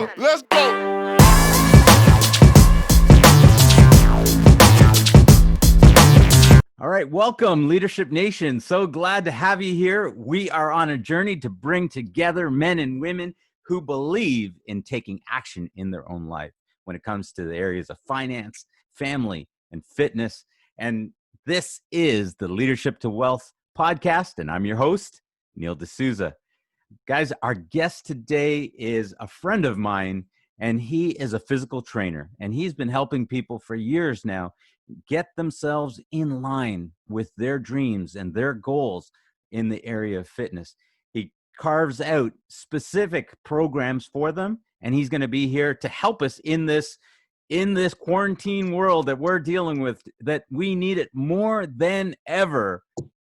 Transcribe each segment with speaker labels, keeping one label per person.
Speaker 1: go. Let's go.
Speaker 2: All right, welcome, Leadership Nation. So glad to have you here. We are on a journey to bring together men and women who believe in taking action in their own life when it comes to the areas of finance, family, and fitness. And this is the Leadership to Wealth podcast, and I'm your host, Neil D'Souza. Guys, our guest today is a friend of mine, and he is a physical trainer, and he's been helping people for years now get themselves in line with their dreams and their goals in the area of fitness. He carves out specific programs for them, and he's going to be here to help us in this quarantine world that we're dealing with, that we need it more than ever,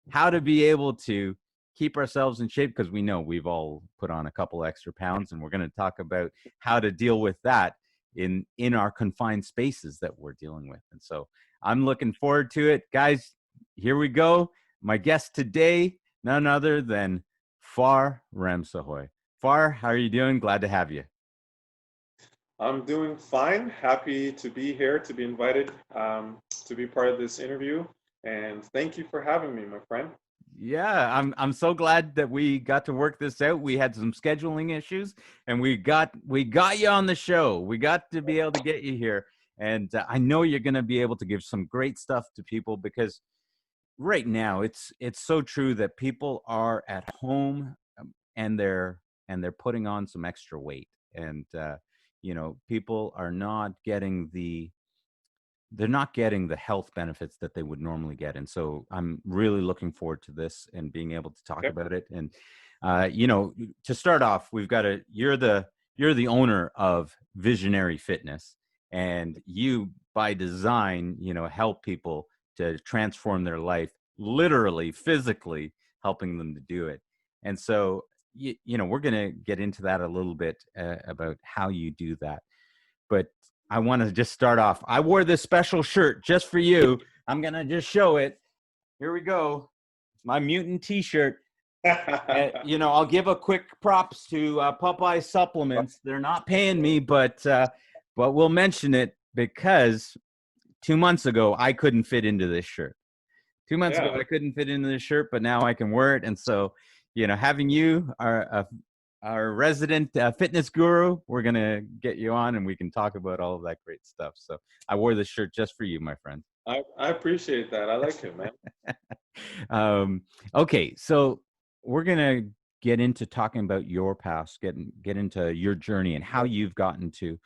Speaker 2: how to be able to keep ourselves in shape, because we know we've all put on a couple extra pounds, and we're going to talk about how to deal with that in our confined spaces that we're dealing with. And so I'm looking forward to it. Guys, here we go. My guest today, none other than Farr Ramshoye. Farr, how are you doing? Glad to have you.
Speaker 3: I'm doing fine. Happy to be here, to be invited to be part of this interview. And thank you for having me, my friend.
Speaker 2: Yeah, I'm so glad that we got to work this out. We had some scheduling issues, and we got you on the show. We got to be able to get you here, and I know you're going to be able to give some great stuff to people, because right now it's so true that people are at home, and they're putting on some extra weight, and people are not getting they're not getting the health benefits that they would normally get. And so I'm really looking forward to this and being able to talk
Speaker 3: Okay.
Speaker 2: about it. And, to start off, you're the owner of Visionary Fitness, and you by design, help people to transform their life, literally, physically helping them to do it. And so, we're going to get into that a little bit about how you do that. But I want to just start off. I wore this special shirt just for you. I'm going to just show it. Here we go. My mutant t-shirt. I'll give a quick props to Popeye Supplements. They're not paying me, but we'll mention it because 2 months ago, I couldn't fit into this shirt. 2 months ago, I couldn't fit into this shirt, but now I can wear it. And so, having you, our resident fitness guru, we're going to get you on, and we can talk about all of that great stuff. So I wore this shirt just for you, my friend.
Speaker 3: I appreciate that. I like it, man.
Speaker 2: Okay, so we're going to get into talking about your past, get into your journey and how you've gotten to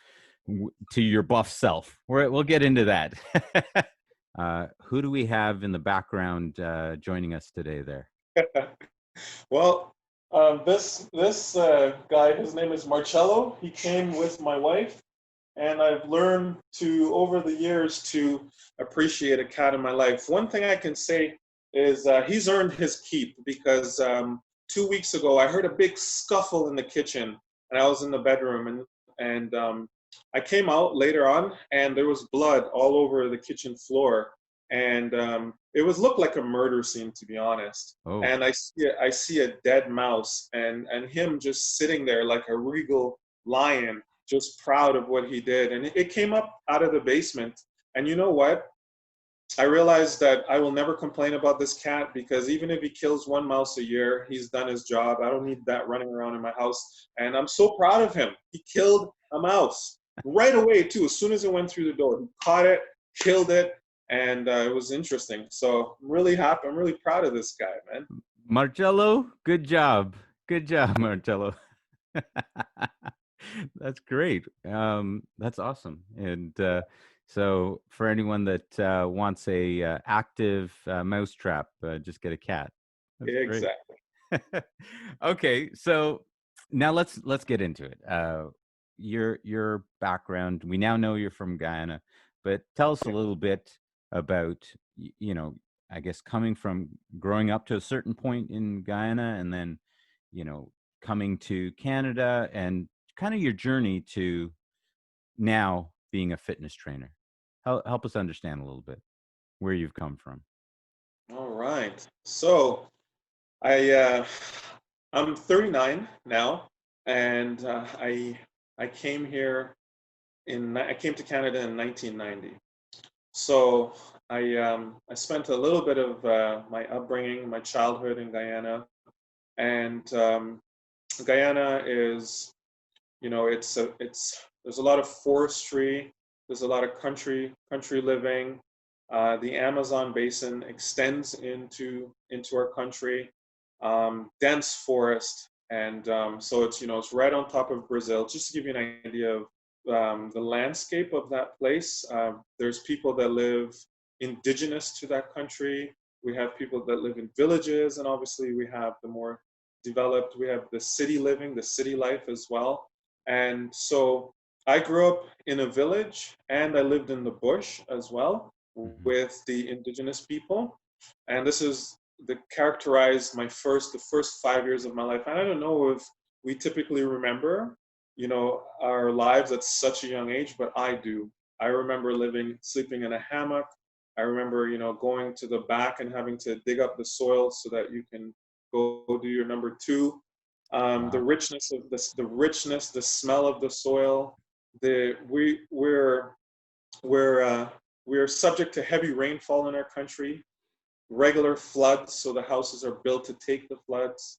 Speaker 2: your buff self. We'll get into that. Who do we have in the background joining us today there?
Speaker 3: Well, this guy, his name is Marcello. He came with my wife, and I've learned over the years to appreciate a cat in my life. One thing I can say is he's earned his keep, because 2 weeks ago I heard a big scuffle in the kitchen, and I was in the bedroom, and I came out later on, and there was blood all over the kitchen floor. And it looked like a murder scene, to be honest.
Speaker 2: Oh.
Speaker 3: And I see a dead mouse, and him just sitting there like a regal lion, just proud of what he did. And it came up out of the basement. And you know what? I realized that I will never complain about this cat, because even if he kills one mouse a year, he's done his job. I don't need that running around in my house. And I'm so proud of him. He killed a mouse right away, too. As soon as it went through the door, he caught it, killed it. And it was interesting. So I'm really happy. I'm really proud of this guy, man.
Speaker 2: Marcello, good job. Good job, Marcello. That's great. That's awesome. And so for anyone that wants a active mousetrap, just get a cat. That's
Speaker 3: exactly.
Speaker 2: Great. Okay, so now let's get into it. Your background. We now know you're from Guyana, but tell us a little bit about, I guess, growing up to a certain point in Guyana, and then, coming to Canada, and kind of your journey to now being a fitness trainer. Help us understand a little bit where you've come from.
Speaker 3: All right. So I'm 39 now, and I I came here I came to Canada in 1990. So I spent a little bit of my upbringing, my childhood in Guyana, and Guyana is, it's there's a lot of forestry, there's a lot of country living. The Amazon basin extends into our country, dense forest, and so it's right on top of Brazil. Just to give you an idea of the landscape of that place, there's people that live indigenous to that country. We have people that live in villages, and obviously we have the more developed. We have the city living, the city life as well. And so I grew up in a village and I lived in the bush as well
Speaker 2: Hmm.
Speaker 3: with the indigenous people. And this is the characterized the first 5 years of my life. And I don't know if we typically remember, our lives at such a young age, but I do. I remember sleeping in a hammock. I remember, going to the back and having to dig up the soil so that you can go do your number two. The
Speaker 2: Wow.
Speaker 3: richness of the richness, the smell of the soil. The we're we're subject to heavy rainfall in our country, regular floods, so the houses are built to take the floods.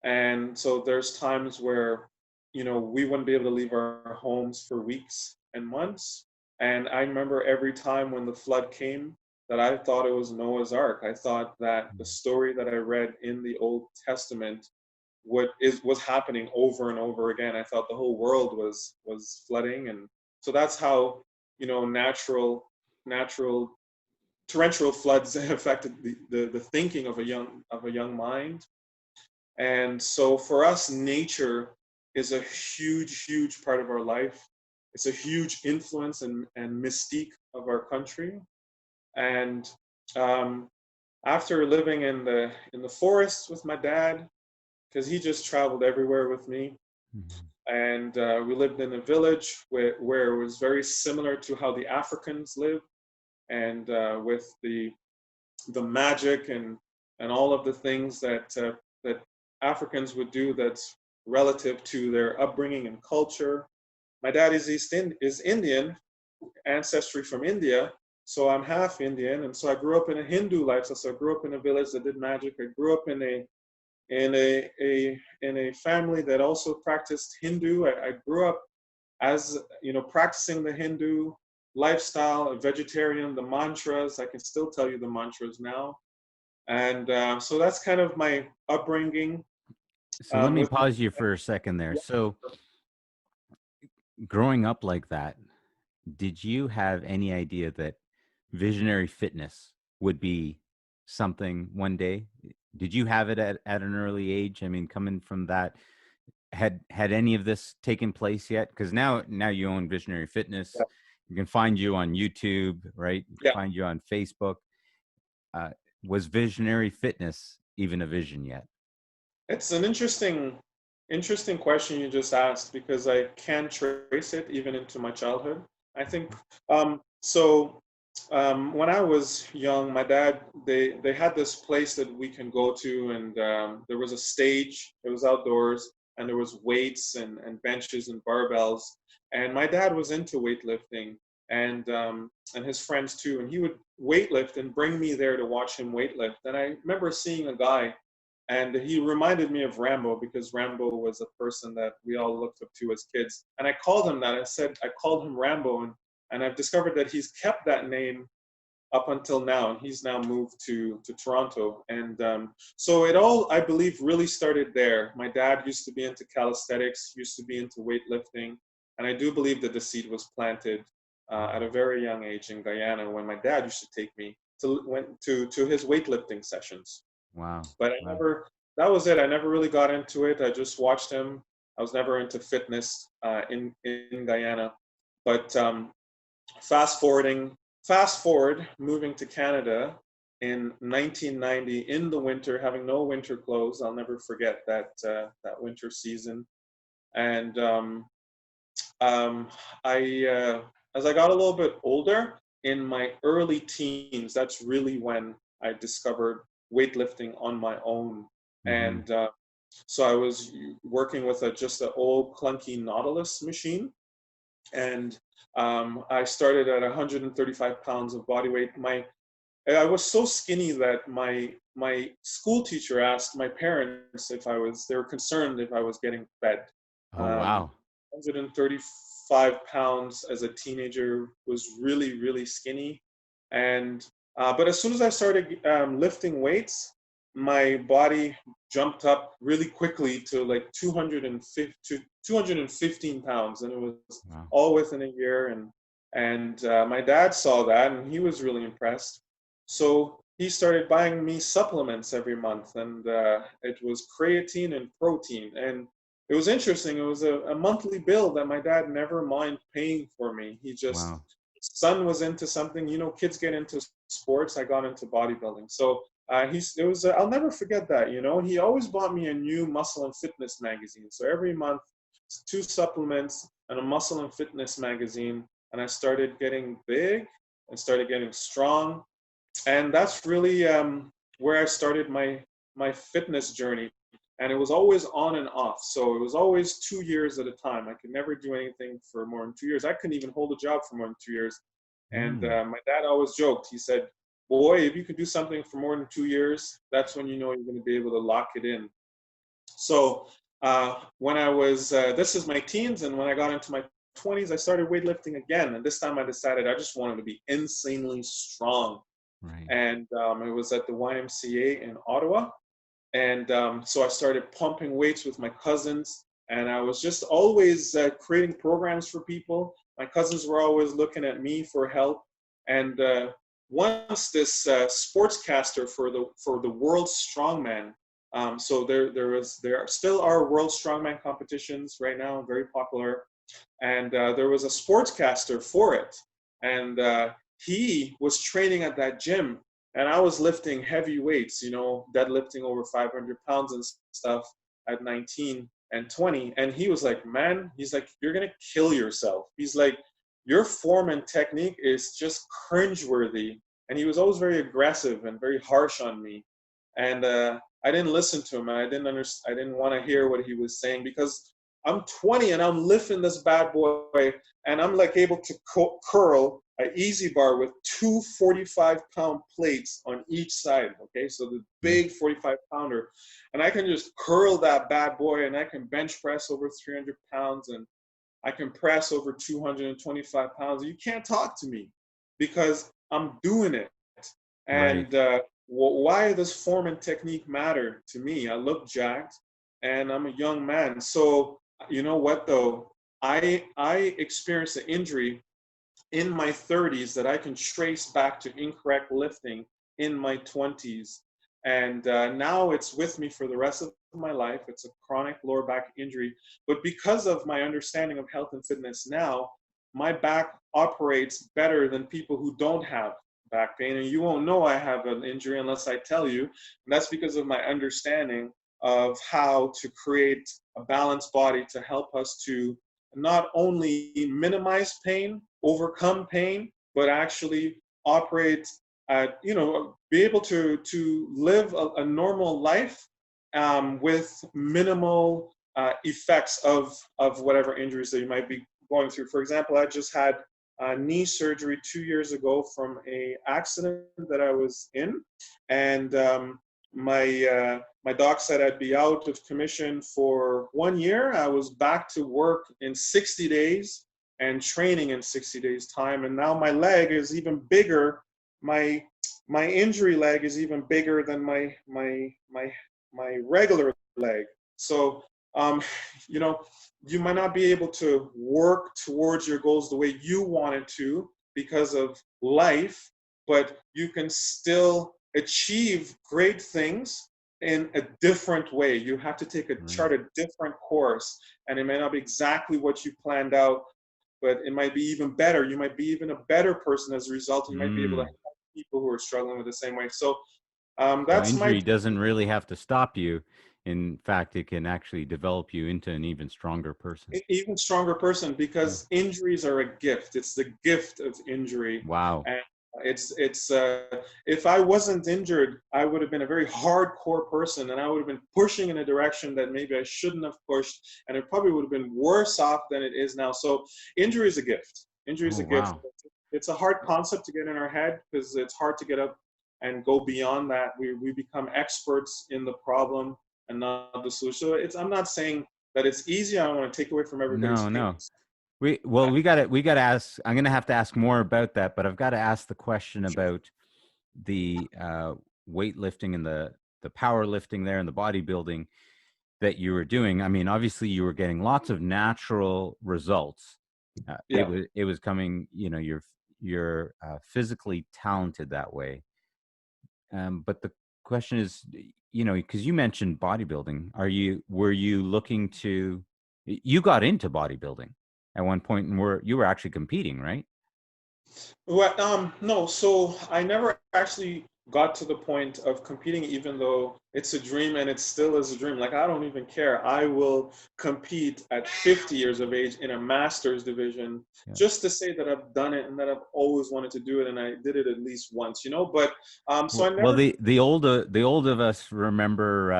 Speaker 3: And so there's times where, we wouldn't be able to leave our homes for weeks and months. And I remember every time when the flood came that I thought it was Noah's Ark. I thought that the story that I read in the Old Testament was happening over and over again. I thought the whole world was flooding. And so that's how, natural torrential floods affected the thinking of a young mind. And so for us, nature is a huge part of our life. It's a huge influence and mystique of our country. And um, after living in the forests with my dad, because he just traveled everywhere with me,
Speaker 2: Mhm.
Speaker 3: and we lived in a village where it was very similar to how the Africans live, and with the magic and all of the things that Africans would do that's relative to their upbringing and culture. My dad is Indian, ancestry from India, so I'm half Indian, and so I grew up in a Hindu lifestyle. So I grew up in a village that did magic. I grew up in a family that also practiced Hindu. I grew up as practicing the Hindu lifestyle, a vegetarian, the mantras. I can still tell you the mantras now. And so that's kind of my upbringing
Speaker 2: So let me
Speaker 3: with my.
Speaker 2: pause you for a second there. So growing up like that, did you have any idea that visionary fitness would be something one day? Did you have it at an early age? I mean, coming from that, had any of this taken place yet? Because now you own Visionary Fitness.
Speaker 3: Yeah,
Speaker 2: You can find you on YouTube, right? You can
Speaker 3: yeah.
Speaker 2: find you on Facebook. Uh, was Visionary Fitness even a vision yet?
Speaker 3: It's an interesting question you just asked because I can trace it even into my childhood. I think so. When I was young, my dad they had this place that we can go to, and there was a stage. It was outdoors, and there was weights and benches and barbells. And my dad was into weightlifting, and his friends too. And he would weightlift and bring me there to watch him weightlift. And I remember seeing a guy, and he reminded me of Rambo because Rambo was a person that we all looked up to as kids. And I called him that. I called him Rambo, and I've discovered that he's kept that name up until now, and he's now moved to Toronto. And so it all, I believe, really started there. My dad used to be into calisthenics, used to be into weightlifting, and I do believe that the seed was planted at a very young age in Guyana when my dad used to take me to his weightlifting sessions.
Speaker 2: Wow.
Speaker 3: But
Speaker 2: Wow.
Speaker 3: that was it. I never really got into it. I just watched him. I was never into fitness in Guyana. But fast forwarding, fast forward, moving to Canada in 1990 in the winter, having no winter clothes. I'll never forget that winter season. And um, as I got a little bit older, in my early teens, that's really when I discovered weightlifting on my own.
Speaker 2: Hmm.
Speaker 3: And So I was working with just an old clunky Nautilus machine, and I started at 135 pounds of body weight. I was so skinny that my school teacher asked my parents if they were concerned if I was getting fed.
Speaker 2: Oh,
Speaker 3: Um,
Speaker 2: wow.
Speaker 3: 135 pounds as a teenager was really, really skinny. And but as soon as I started lifting weights, my body jumped up really quickly to like 250 to 215 pounds, and it was
Speaker 2: Wow.
Speaker 3: all within a year. And my dad saw that, and he was really impressed. So he started buying me supplements every month, and it was creatine and protein. And it was interesting. It was a monthly bill that my dad never mind paying for me. He just,
Speaker 2: Wow.
Speaker 3: son was into something. You know, kids get into sports. I got into bodybuilding. So it was. I'll never forget that. You know, he always bought me a new muscle and fitness magazine. So every month, two supplements and a muscle and fitness magazine. And I started getting big. I started getting strong, and that's really where I started my fitness journey. And it was always on and off. So it was always 2 years at a time. I could never do anything for more than 2 years. I couldn't even hold a job for more than 2 years. And
Speaker 2: Mm.
Speaker 3: my dad always joked. He said, "Boy, if you could do something for more than 2 years, that's when you know you're going to be able to lock it in." So when I was, this is my teens, and when I got into my 20s, I started weightlifting again. And this time I decided I just wanted to be insanely strong.
Speaker 2: Right.
Speaker 3: And it was at the YMCA in Ottawa. And so I started pumping weights with my cousins, and I was just always creating programs for people. My cousins were always looking at me for help. And once this sportscaster for the World Strongman, so there still are World Strongman competitions right now, very popular, and there was a sportscaster for it, and he was training at that gym, and I was lifting heavy weights, you know, deadlifting over 500 pounds and stuff at 19 and 20. And he was like, "Man," he's like, "you're gonna kill yourself." He's like, "Your form and technique is just cringeworthy." And he was always very aggressive and very harsh on me, and I didn't listen to him. And I didn't want to hear what he was saying, because I'm 20 and I'm lifting this bad boy, and I'm like able to curl an easy bar with two 45-pound plates on each side. Okay, so the
Speaker 2: Mm.
Speaker 3: big 45-pounder, and I can just curl that bad boy, and I can bench press over 300 pounds, and I can press over 225 pounds. You can't talk to me because I'm doing it.
Speaker 2: Right.
Speaker 3: And why does form and technique matter to me? I look jacked, and I'm a young man. So you know what though? I experienced an injury in my 30s that I can trace back to incorrect lifting in my 20s. And now it's with me for the rest of my life. It's a chronic lower back injury. But because of my understanding of health and fitness now, my back operates better than people who don't have back pain. And you won't know I have an injury unless I tell you. And that's because of my understanding of how to create a balanced body to help us to not only minimize pain, overcome pain, but actually operate at, you know, be able to live a normal life with minimal effects of whatever injuries that you might be going through. For example, I just had knee surgery 2 years ago from a accident that I was in, and my doc said I'd be out of commission for 1 year. I was back to work in 60 days and training in 60 days time. And now my leg is even bigger. My my injury leg is even bigger than my regular leg. So you know, you might not be able to work towards your goals the way you wanted to because of life, but you can still achieve great things in a different way. You have to take a
Speaker 2: Right.
Speaker 3: chart a different course, and it may not be exactly what you planned out, but it might be even better. You might be even a better person as a result, and you might be able to
Speaker 2: Mm.
Speaker 3: help people who are struggling with the same way. So
Speaker 2: So
Speaker 3: that's my
Speaker 2: injury doesn't really have to stop you. In fact, it can actually develop you into an even stronger person.
Speaker 3: even stronger person,
Speaker 2: Yeah.
Speaker 3: because injuries are a gift. It's the gift of injury.
Speaker 2: Wow.
Speaker 3: And It's if I wasn't injured, I would have been a very hardcore person, and I would have been pushing in a direction that maybe I shouldn't have pushed, and it probably would have been worse off than it is now. So injury is a gift. Injury is
Speaker 2: Oh,
Speaker 3: a gift.
Speaker 2: wow.
Speaker 3: It's a hard concept to get in our head because it's hard to get up and go beyond that. We become experts in the problem and not the solution. So I'm not saying that it's easy. I don't want to take away from everybody's
Speaker 2: No, no.
Speaker 3: pains.
Speaker 2: We gotta ask. I'm gonna have to ask more about that, but I've got to ask the question
Speaker 3: Sure.
Speaker 2: about the weightlifting and the powerlifting there and the bodybuilding that you were doing. I mean, obviously you were getting lots of natural results.
Speaker 3: Yeah.
Speaker 2: It was coming. You're physically talented that way. But the question is, because you mentioned bodybuilding, were you looking to? You got into bodybuilding at one point, and you were actually competing, right?
Speaker 3: Well, no. So I never actually got to the point of competing, even though it's a dream and it still is a dream. Like I don't even care. I will compete at 50 years of age in a master's division
Speaker 2: Yeah.
Speaker 3: just to say that I've done it and that I've always wanted to do it and I did it at least once, you know. But so I
Speaker 2: Well,
Speaker 3: never.
Speaker 2: the old of us remember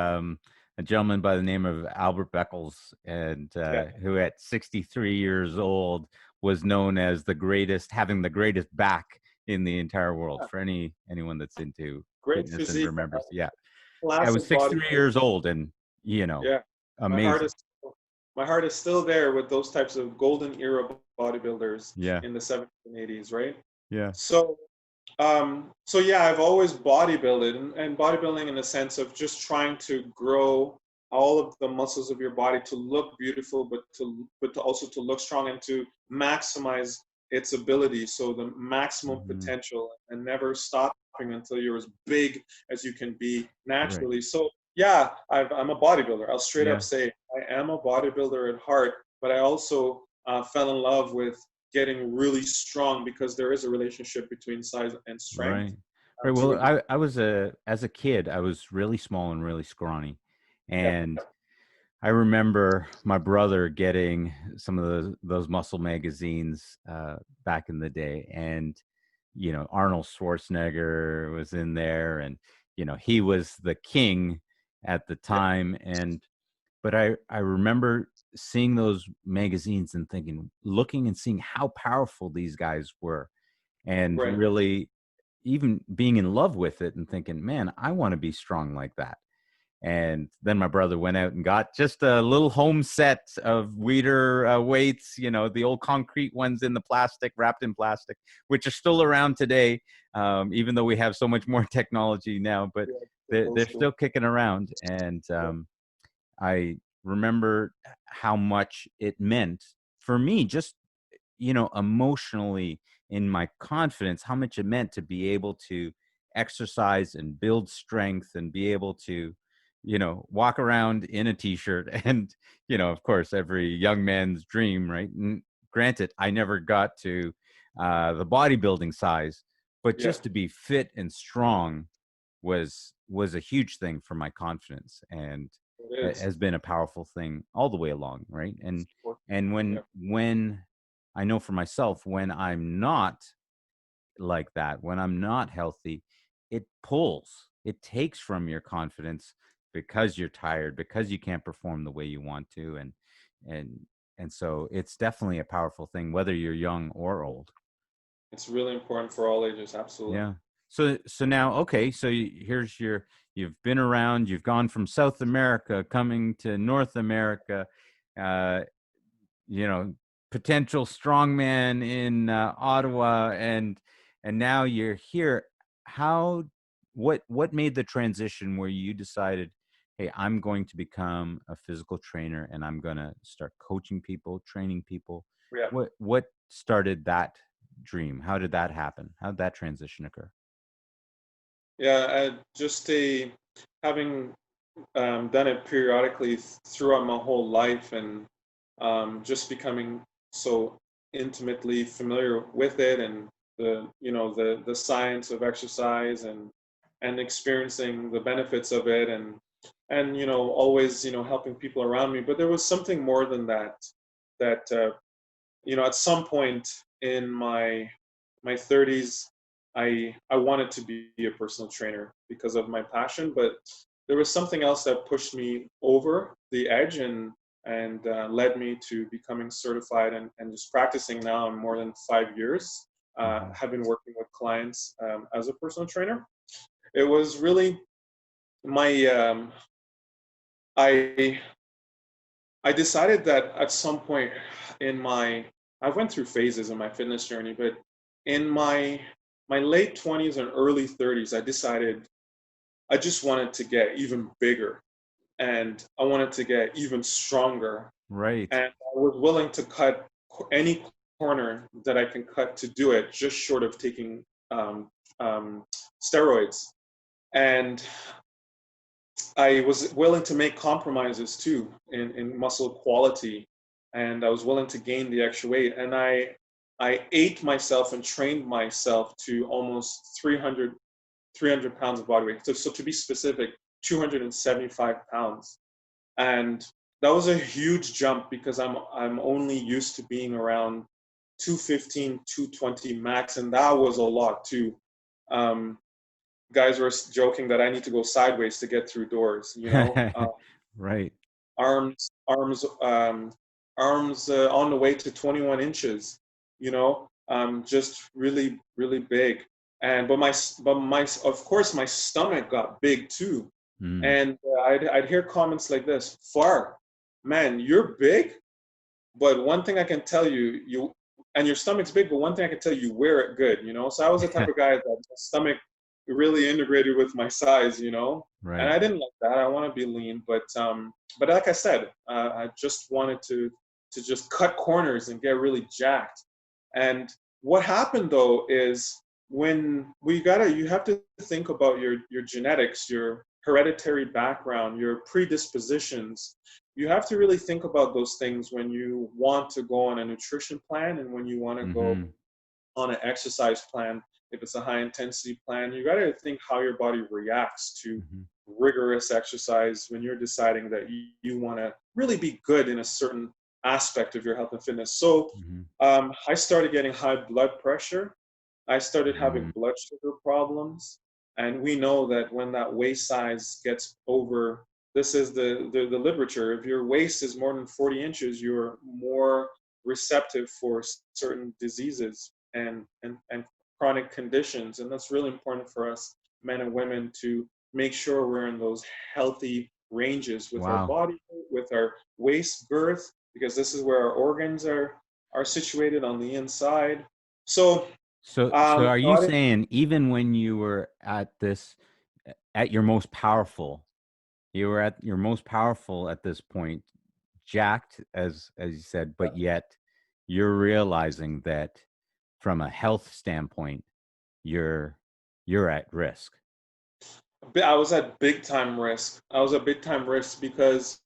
Speaker 2: a gentleman by the name of Albert Beckles, and
Speaker 3: Yeah,
Speaker 2: who at 63 years old was known as the greatest, having the greatest back in the entire world.
Speaker 3: yeah,
Speaker 2: For anyone that's into
Speaker 3: great
Speaker 2: fitness and
Speaker 3: physique,
Speaker 2: remembers, yeah, I was
Speaker 3: classic
Speaker 2: 63
Speaker 3: bodybuilder.
Speaker 2: years old, and you know,
Speaker 3: Yeah, my heart
Speaker 2: amazing.
Speaker 3: is my heart is still there with those types of golden era bodybuilders
Speaker 2: Yeah,
Speaker 3: in the 70s and 80s, right?
Speaker 2: yeah,
Speaker 3: So so yeah, I've always bodybuilded and bodybuilding in the sense of just trying to grow all of the muscles of your body to look beautiful, but to also to look strong and to maximize its ability. So the maximum
Speaker 2: hmm,
Speaker 3: potential and never stopping until you're as big as you can be
Speaker 2: right,
Speaker 3: naturally. So yeah, I'm a bodybuilder. I'll straight up
Speaker 2: yeah,
Speaker 3: say I am a bodybuilder at heart, but I also fell in love with getting really strong because there is a relationship between size and strength
Speaker 2: right, right.
Speaker 3: to
Speaker 2: Well,
Speaker 3: a
Speaker 2: I was as a kid, I was really small and really scrawny,
Speaker 3: yeah,
Speaker 2: and I remember my brother getting some of those muscle magazines back in the day, and Arnold Schwarzenegger was in there, and he was the king at the
Speaker 3: yeah,
Speaker 2: time. And but I remember seeing those magazines and looking and seeing how powerful these guys were, and
Speaker 3: right.
Speaker 2: really even being in love with it and thinking, man, I want to be strong like that. And then my brother went out and got just a little home set of Weider weights, the old concrete ones in the plastic, wrapped in plastic, which are still around today, even though we have so much more technology now. But
Speaker 3: Yeah,
Speaker 2: they're
Speaker 3: those two.
Speaker 2: still kicking around. And
Speaker 3: Yeah,
Speaker 2: I remember how much it meant for me, just emotionally, in my confidence, how much it meant to be able to exercise and build strength and be able to, walk around in a t-shirt. And, of course, every young man's dream, right? And granted, I never got to the bodybuilding size, but
Speaker 3: yeah,
Speaker 2: just to be fit and strong was a huge thing for my confidence, and
Speaker 3: it is.
Speaker 2: has been a powerful thing all the way along, right? And
Speaker 3: Yeah,
Speaker 2: when I know for myself, when I'm not like that, when I'm not healthy, it takes from your confidence because you're tired, because you can't perform the way you want to. And and so it's definitely a powerful thing, whether you're young or old.
Speaker 3: it's really important for all ages. Absolutely.
Speaker 2: Yeah. So now, okay, so you've been around, you've gone from South America coming to North America, uh, you know, potential strongman in Ottawa, and now you're here. How what made the transition where you decided, hey, I'm going to become a physical trainer and I'm going to start coaching people, training people?
Speaker 3: Yeah,
Speaker 2: What started that dream? How did that happen? How did that transition occur?
Speaker 3: yeah. Just having done it periodically throughout my whole life, and just becoming so intimately familiar with it, and the science of exercise, and experiencing the benefits of it, and always helping people around me. But there was something more than that. That at some point in my 30s, I wanted to be a personal trainer because of my passion, but there was something else that pushed me over the edge and led me to becoming certified and just practicing now in more than 5 years.
Speaker 2: Hmm.
Speaker 3: Have been working with clients as a personal trainer. It was really my I I decided that at some point in my I went through phases in my fitness journey, but in my late 20s and early 30s, I decided I just wanted to get even bigger and I wanted to get even stronger.
Speaker 2: Right.
Speaker 3: And I was willing to cut any corner that I can cut to do it, just short of taking um, um, steroids. And I was willing to make compromises too in muscle quality, and I was willing to gain the extra weight. And I ate myself and trained myself to almost 300 pounds of body weight. So to be specific, 275 pounds. And that was a huge jump because I'm only used to being around 215, 220 max, and that was a lot too. Um, Guys were joking that I need to go sideways to get through doors.
Speaker 2: Right.
Speaker 3: Arms, arms, arms on the way to 21 inches. Just really, really big. And but my of course my stomach got big too.
Speaker 2: Mm.
Speaker 3: And I'd hear comments like this: "Far, man, you're big, but one thing I can tell you, and your stomach's big, but one thing I can tell you, you wear it good, you know." So I was the type of guy that my stomach really integrated with my size. And
Speaker 2: Right.
Speaker 3: I didn't like that. I want to be lean, but like I said, I just wanted to just cut corners and get really jacked. And what happened though is when you have to think about your genetics, your hereditary background, your predispositions. You have to really think about those things when you want to go on a nutrition plan and when you want to go
Speaker 2: Hmm.
Speaker 3: on an exercise plan. If it's a high intensity plan, you got to think how your body reacts to
Speaker 2: Hmm.
Speaker 3: rigorous exercise when you're deciding that you want to really be good in a certain aspect of your health and fitness. So
Speaker 2: Hmm.
Speaker 3: I started getting high blood pressure. I started having
Speaker 2: Mm.
Speaker 3: blood sugar problems. And we know that when that waist size gets over, this is the literature. If your waist is more than 40 inches, you're more receptive for certain diseases and chronic conditions. And that's really important for us, men and women, to make sure we're in those healthy ranges with our
Speaker 2: Wow.
Speaker 3: body, with our waist girth, because this is where our organs are situated on the inside. So,
Speaker 2: So are
Speaker 3: so
Speaker 2: you saying even when you were at your most powerful, you were at your most powerful at this point, jacked as you said, but yet you're realizing that from a health standpoint, you're you're at risk.
Speaker 3: I was at big time risk. I was at big time risk because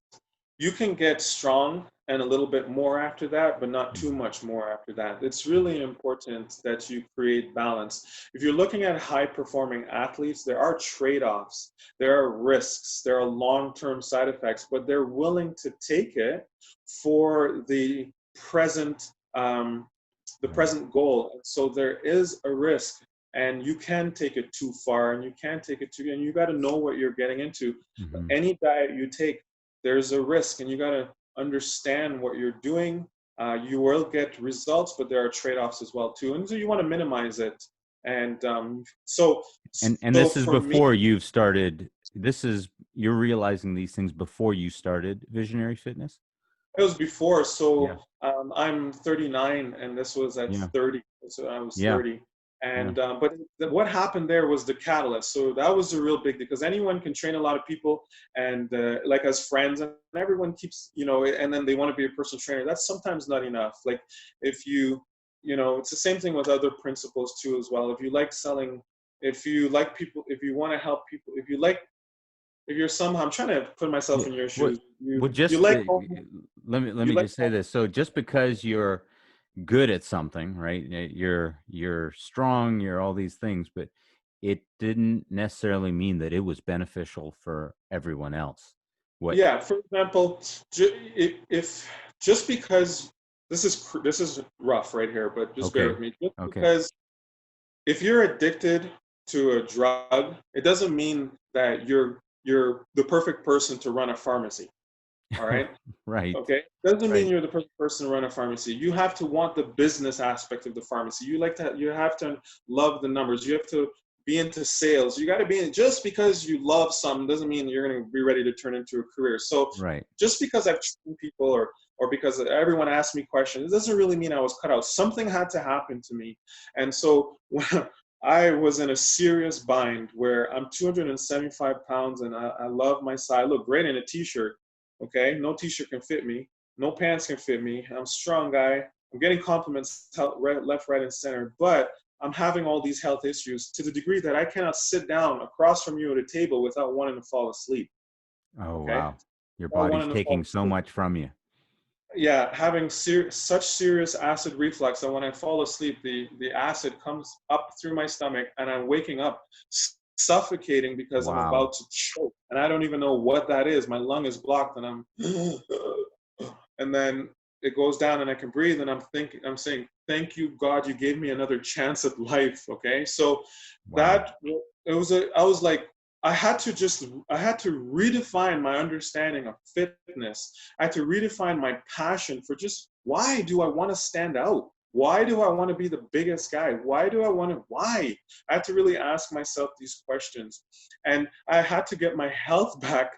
Speaker 3: you can get strong and a little bit more after that, but not too
Speaker 2: Mhm.
Speaker 3: much more after that. It's really important that you create balance. If you're looking at high performing athletes, there are trade offs, there are risks, there are long term side effects, but they're willing to take it for um, the
Speaker 2: Right.
Speaker 3: present goal. And so there is a risk. And you can take it too far, and you can take it too, and you got to know what you're getting into.
Speaker 2: Hmm.
Speaker 3: Any diet you take, there's a risk, and you got to understand what you're doing. You will get results, but there are trade-offs as well too, and so you want to minimize it. And
Speaker 2: And
Speaker 3: so
Speaker 2: this is
Speaker 3: for me,
Speaker 2: before you've started. This is you're realizing these things before you started Visionary Fitness.
Speaker 3: it was before.
Speaker 2: Yeah.
Speaker 3: So I'm 39, and this was at
Speaker 2: Yeah.
Speaker 3: 30. So I was
Speaker 2: Yeah.
Speaker 3: 30.
Speaker 2: Yeah.
Speaker 3: But what happened there was the catalyst. So that was a real big, because anyone can train a lot of people, and like as friends, and everyone keeps, and then they want to be a personal trainer. That's sometimes not enough. Like if it's the same thing with other principles too as well. If you like selling, if you like people, if you want to help people, if you're somehow, I'm trying to put myself
Speaker 2: Yeah.
Speaker 3: in your
Speaker 2: What?
Speaker 3: shoes. You
Speaker 2: Well,
Speaker 3: you
Speaker 2: just
Speaker 3: like
Speaker 2: let
Speaker 3: you
Speaker 2: me
Speaker 3: like
Speaker 2: just say this. So just because you're good at something, right? You're strong. You're all these things, but it didn't necessarily mean that it was beneficial for everyone else. What?
Speaker 3: Yeah, for example, if just because this is rough right here, but just bear with
Speaker 2: Okay.
Speaker 3: me. Just
Speaker 2: Okay.
Speaker 3: because if you're addicted to a drug, it doesn't mean that you're the perfect person to run a pharmacy. All right.
Speaker 2: Right.
Speaker 3: Okay. Doesn't mean
Speaker 2: Right.
Speaker 3: you're the perfect person to run a pharmacy. You have to want the business aspect of the pharmacy. You have to love the numbers. You have to be into sales. You got to be in, just because you love something doesn't mean you're going to be ready to turn into a career. So
Speaker 2: Right.
Speaker 3: just because I've trained people or because everyone asked me questions, it doesn't really mean I was cut out. Something had to happen to me. And so when I was in a serious bind where I'm 275 pounds and I love my size. I look great in a t-shirt. Okay, no t-shirt can fit me. No pants can fit me. I'm a strong guy. I'm getting compliments left, right, and center. But I'm having all these health issues to the degree that I cannot sit down across from you at a table without wanting to fall asleep.
Speaker 2: Oh,
Speaker 3: Okay,
Speaker 2: wow. Your
Speaker 3: without
Speaker 2: body's
Speaker 3: wanting to fall
Speaker 2: taking so
Speaker 3: asleep.
Speaker 2: much from you.
Speaker 3: Yeah, having such serious acid reflux that when I fall asleep, the acid comes up through my stomach, and I'm waking up suffocating because I'm
Speaker 2: Wow.
Speaker 3: about to choke, and I don't even know what that is. My lung is blocked, and I'm, and then it goes down, and I can breathe, and I'm saying, thank you, God, you gave me another chance at life. Okay, so
Speaker 2: Wow.
Speaker 3: that I was like, I had to redefine my understanding of fitness. I had to redefine my passion for just why do I want to stand out? Why do I want to be the biggest guy? Why? I had to really ask myself these questions. And I had to get my health back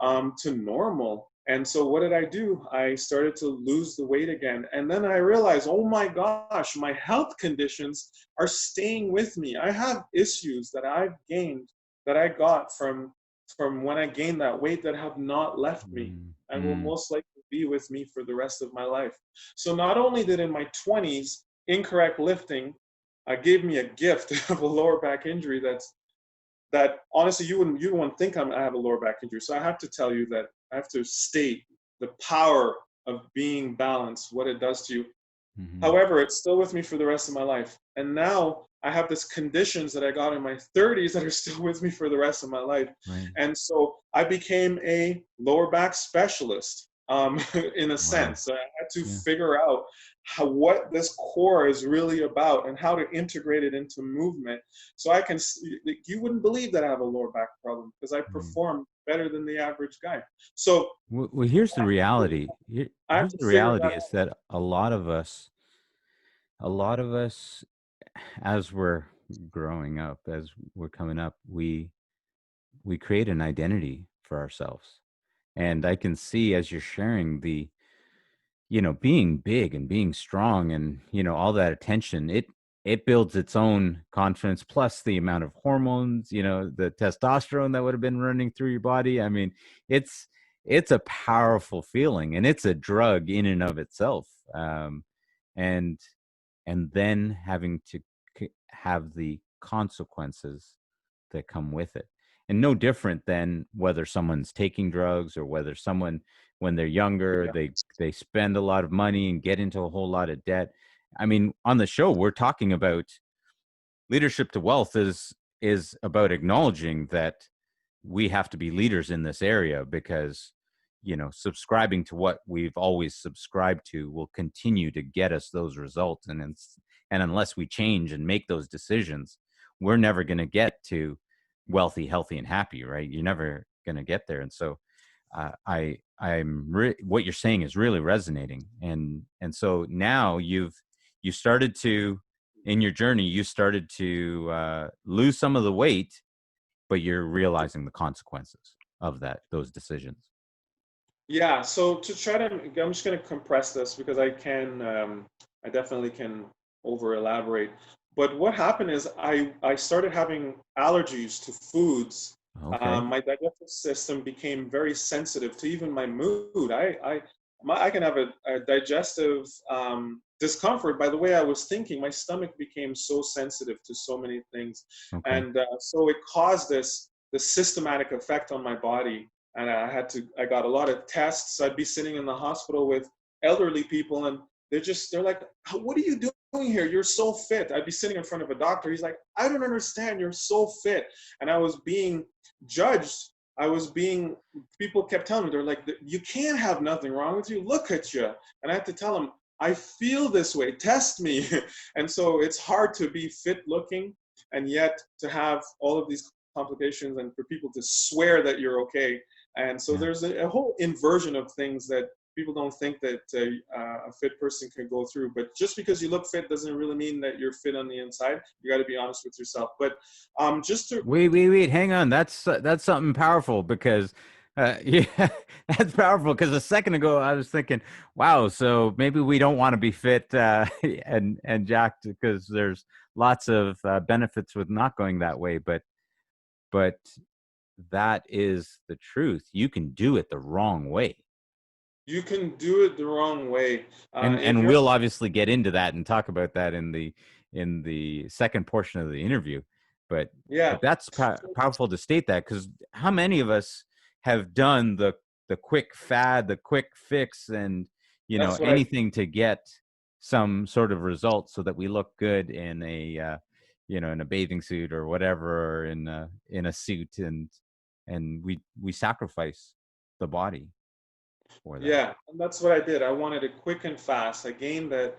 Speaker 3: to normal. And so what did I do? I started to lose the weight again. And then I realized, oh my gosh, my health conditions are staying with me. I have issues that I've gained that I got from when I gained that weight that have not left me and will
Speaker 2: Mm.
Speaker 3: most likely be with me for the rest of my life. So not only did in my 20s incorrect lifting gave me a gift of a lower back injury that honestly you wouldn't think I have a lower back injury. So I have to tell you that I have to state the power of being balanced, what it does to you.
Speaker 2: Hmm.
Speaker 3: However, it's still with me for the rest of my life. And now I have this conditions that I got in my 30s that are still with me for the rest of my life.
Speaker 2: Right.
Speaker 3: And so I became a lower back specialist in a
Speaker 2: Wow.
Speaker 3: sense. So I had to
Speaker 2: Yeah.
Speaker 3: figure out what this core is really about and how to integrate it into movement. So you wouldn't believe that I have a lower back problem because I
Speaker 2: Right.
Speaker 3: perform better than the average guy. So
Speaker 2: Well, here's the reality.
Speaker 3: I have
Speaker 2: Here's
Speaker 3: to
Speaker 2: the
Speaker 3: figure
Speaker 2: reality
Speaker 3: that
Speaker 2: is that a lot of us, as we're growing up, as we're coming up, we create an identity for ourselves. And I can see as you're sharing being big and being strong and, all that attention, it builds its own confidence plus the amount of hormones, the testosterone that would have been running through your body. I mean, it's it's a powerful feeling and it's a drug in and of itself. And and then having to have the consequences that come with it. And no different than whether someone's taking drugs or whether someone, when they're younger,
Speaker 3: yeah.
Speaker 2: they spend a lot of money and get into a whole lot of debt. I mean, on the show, we're talking about leadership to wealth is about acknowledging that we have to be leaders in this area because subscribing to what we've always subscribed to will continue to get us those results, and unless we change and make those decisions, we're never going to get to wealthy, healthy, and happy, right? You're never going to get there. And so what you're saying is really resonating, and so now you started to, in your journey, you started to lose some of the weight, but you're realizing the consequences of those decisions.
Speaker 3: Yeah, so to try to, I'm just going to compress this because I definitely can over elaborate. But what happened is I started having allergies to foods.
Speaker 2: Okay.
Speaker 3: My digestive system became very sensitive to even my mood. I can have a digestive discomfort by the way I was thinking. My stomach became so sensitive to so many things,
Speaker 2: Okay.
Speaker 3: and so it caused this systematic effect on my body, and I got a lot of tests. I'd be sitting in the hospital with elderly people, and they're like, what are you doing here? You're so fit. I'd be sitting in front of a doctor. He's like, I don't understand. You're so fit. And I was being judged. People kept telling me, they're like, you can't have nothing wrong with you. Look at you. And I had to tell them, I feel this way, test me. And so it's hard to be fit looking and yet to have all of these complications and for people to swear that you're okay. And so
Speaker 2: Yeah.
Speaker 3: there's a whole inversion of things that people don't think that a fit person can go through. But just because you look fit doesn't really mean that you're fit on the inside. You got to be honest with yourself. But just to
Speaker 2: Wait, hang on. That's something powerful because yeah, that's powerful because a second ago I was thinking, wow, so maybe we don't want to be fit and jacked because there's lots of benefits with not going that way, but that is the truth. You can do it the wrong way.
Speaker 3: you can do it the wrong way. If
Speaker 2: And
Speaker 3: you're
Speaker 2: we'll obviously get into that and talk about that in the second portion of the interview, but
Speaker 3: yeah,
Speaker 2: that's powerful to state that because how many of us have done the quick fad, the quick fix, and
Speaker 3: that's what I
Speaker 2: anything to get some sort of result so that we look good in a in a bathing suit or whatever, or in a suit, and we sacrifice the body for that.
Speaker 3: Yeah, and that's what I did. I wanted it quick and fast. I gained that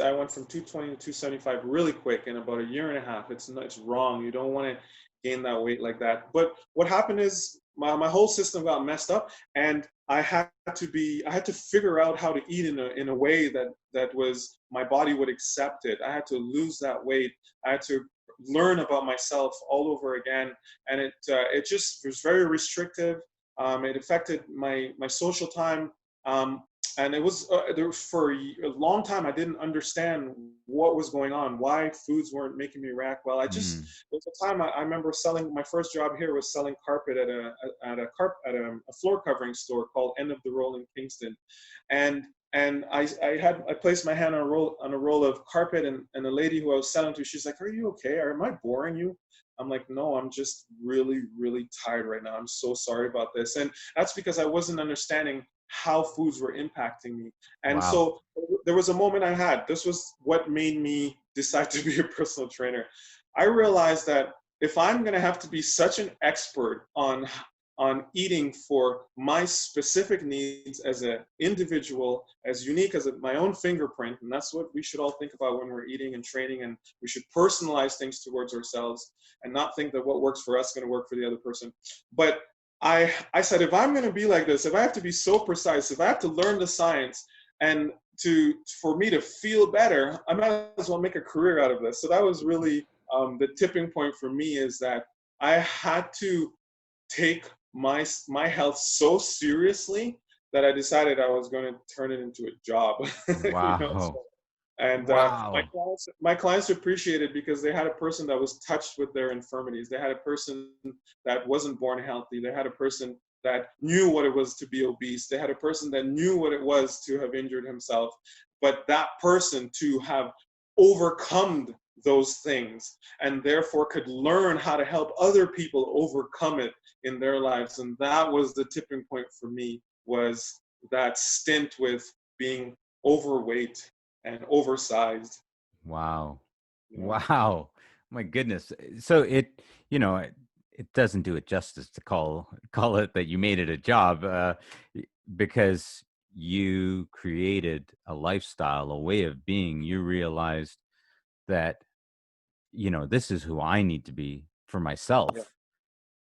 Speaker 3: I went from 220 to 275 really quick in about a year and a half. It's wrong. You don't want to gain that weight like that. But what happened is my whole system got messed up and I had to figure out how to eat in a way that was my body would accept it. I had to lose that weight. I had to learn about myself all over again, and it just was very restrictive. It affected my social time, and it was there for a long time. I didn't understand what was going on, why foods weren't making me react well.
Speaker 2: Mm.
Speaker 3: There was a time I remember selling. My first job here was selling carpet at a floor covering store called End of the Roll in Kingston, and I placed my hand on a roll of carpet, and the lady who I was selling to, she's like, "Are you okay? Or am I boring you?" I'm like, no, I'm just really, really tired right now. I'm so sorry about this. And that's because I wasn't understanding how foods were impacting me. And
Speaker 2: Wow.
Speaker 3: so there was a moment I had. This was what made me decide to be a personal trainer. I realized that if I'm going to have to be such an expert on eating for my specific needs as an individual, as unique as my own fingerprint, and that's what we should all think about when we're eating and training, and we should personalize things towards ourselves and not think that what works for us is going to work for the other person. But I said, if I'm going to be like this, if I have to be so precise, if I have to learn the science and for me to feel better, I might as well make a career out of this. So that was really the tipping point for me, is that I had to take my health so seriously that I decided I was going to turn it into a job. So,
Speaker 2: Wow.
Speaker 3: and
Speaker 2: Wow.
Speaker 3: my clients appreciated because they had a person that was touched with their infirmities. They had a person that wasn't born healthy. They had a person that knew what it was to be obese. They had a person that knew what it was to have injured himself. But that person to have overcome those things and therefore could learn how to help other people overcome it in their lives. And that was the tipping point for me, was that stint with being overweight and oversized.
Speaker 2: Wow.
Speaker 3: You know,
Speaker 2: Wow. My goodness. So it doesn't do it justice to call it that you made it a job because you created a lifestyle, a way of being. You realized that, this is who I need to be for
Speaker 3: yeah,
Speaker 2: myself,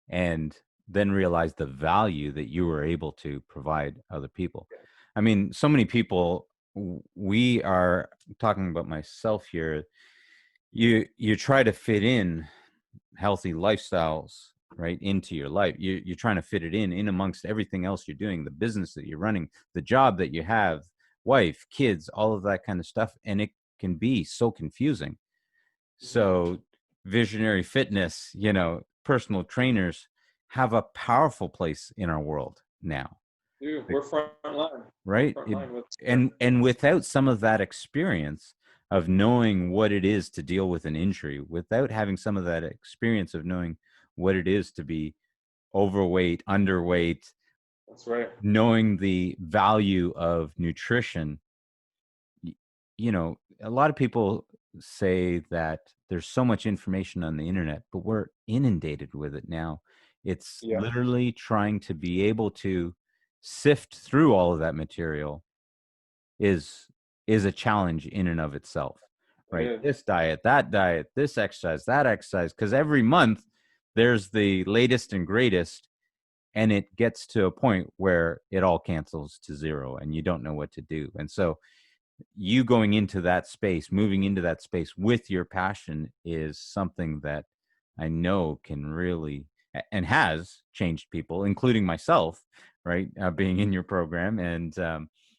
Speaker 2: and then realize the value that you were able to provide other people. I mean, so many people, we are talking about myself here. You try to fit in healthy lifestyles right into your life. You're trying to fit it in amongst everything else you're doing, the business that you're running, the job that you have, wife, kids, all of that kind of stuff, and it can be so confusing.
Speaker 3: yeah.
Speaker 2: So visionary fitness, personal trainers have a powerful place in our world now,
Speaker 3: Dude, we're front line. We're
Speaker 2: right?
Speaker 3: front line with
Speaker 2: And without some of that experience of knowing what it is to deal with an injury, without having some of that experience of knowing what it is to be overweight, underweight,
Speaker 3: that's right.
Speaker 2: knowing the value of nutrition, y- a lot of people say that there's so much information on the internet, but we're inundated with it now. It's
Speaker 3: Yeah,
Speaker 2: literally trying to be able to sift through all of that material is is a challenge in and of itself,
Speaker 3: It
Speaker 2: right?
Speaker 3: is.
Speaker 2: This diet, this exercise, that exercise, because every month there's the latest and greatest, and it gets to a point where it all cancels to zero and you don't know what to do. And so you going into that space, moving into that space with your passion is something that I know can really and has changed people, including myself, right? Being in your program and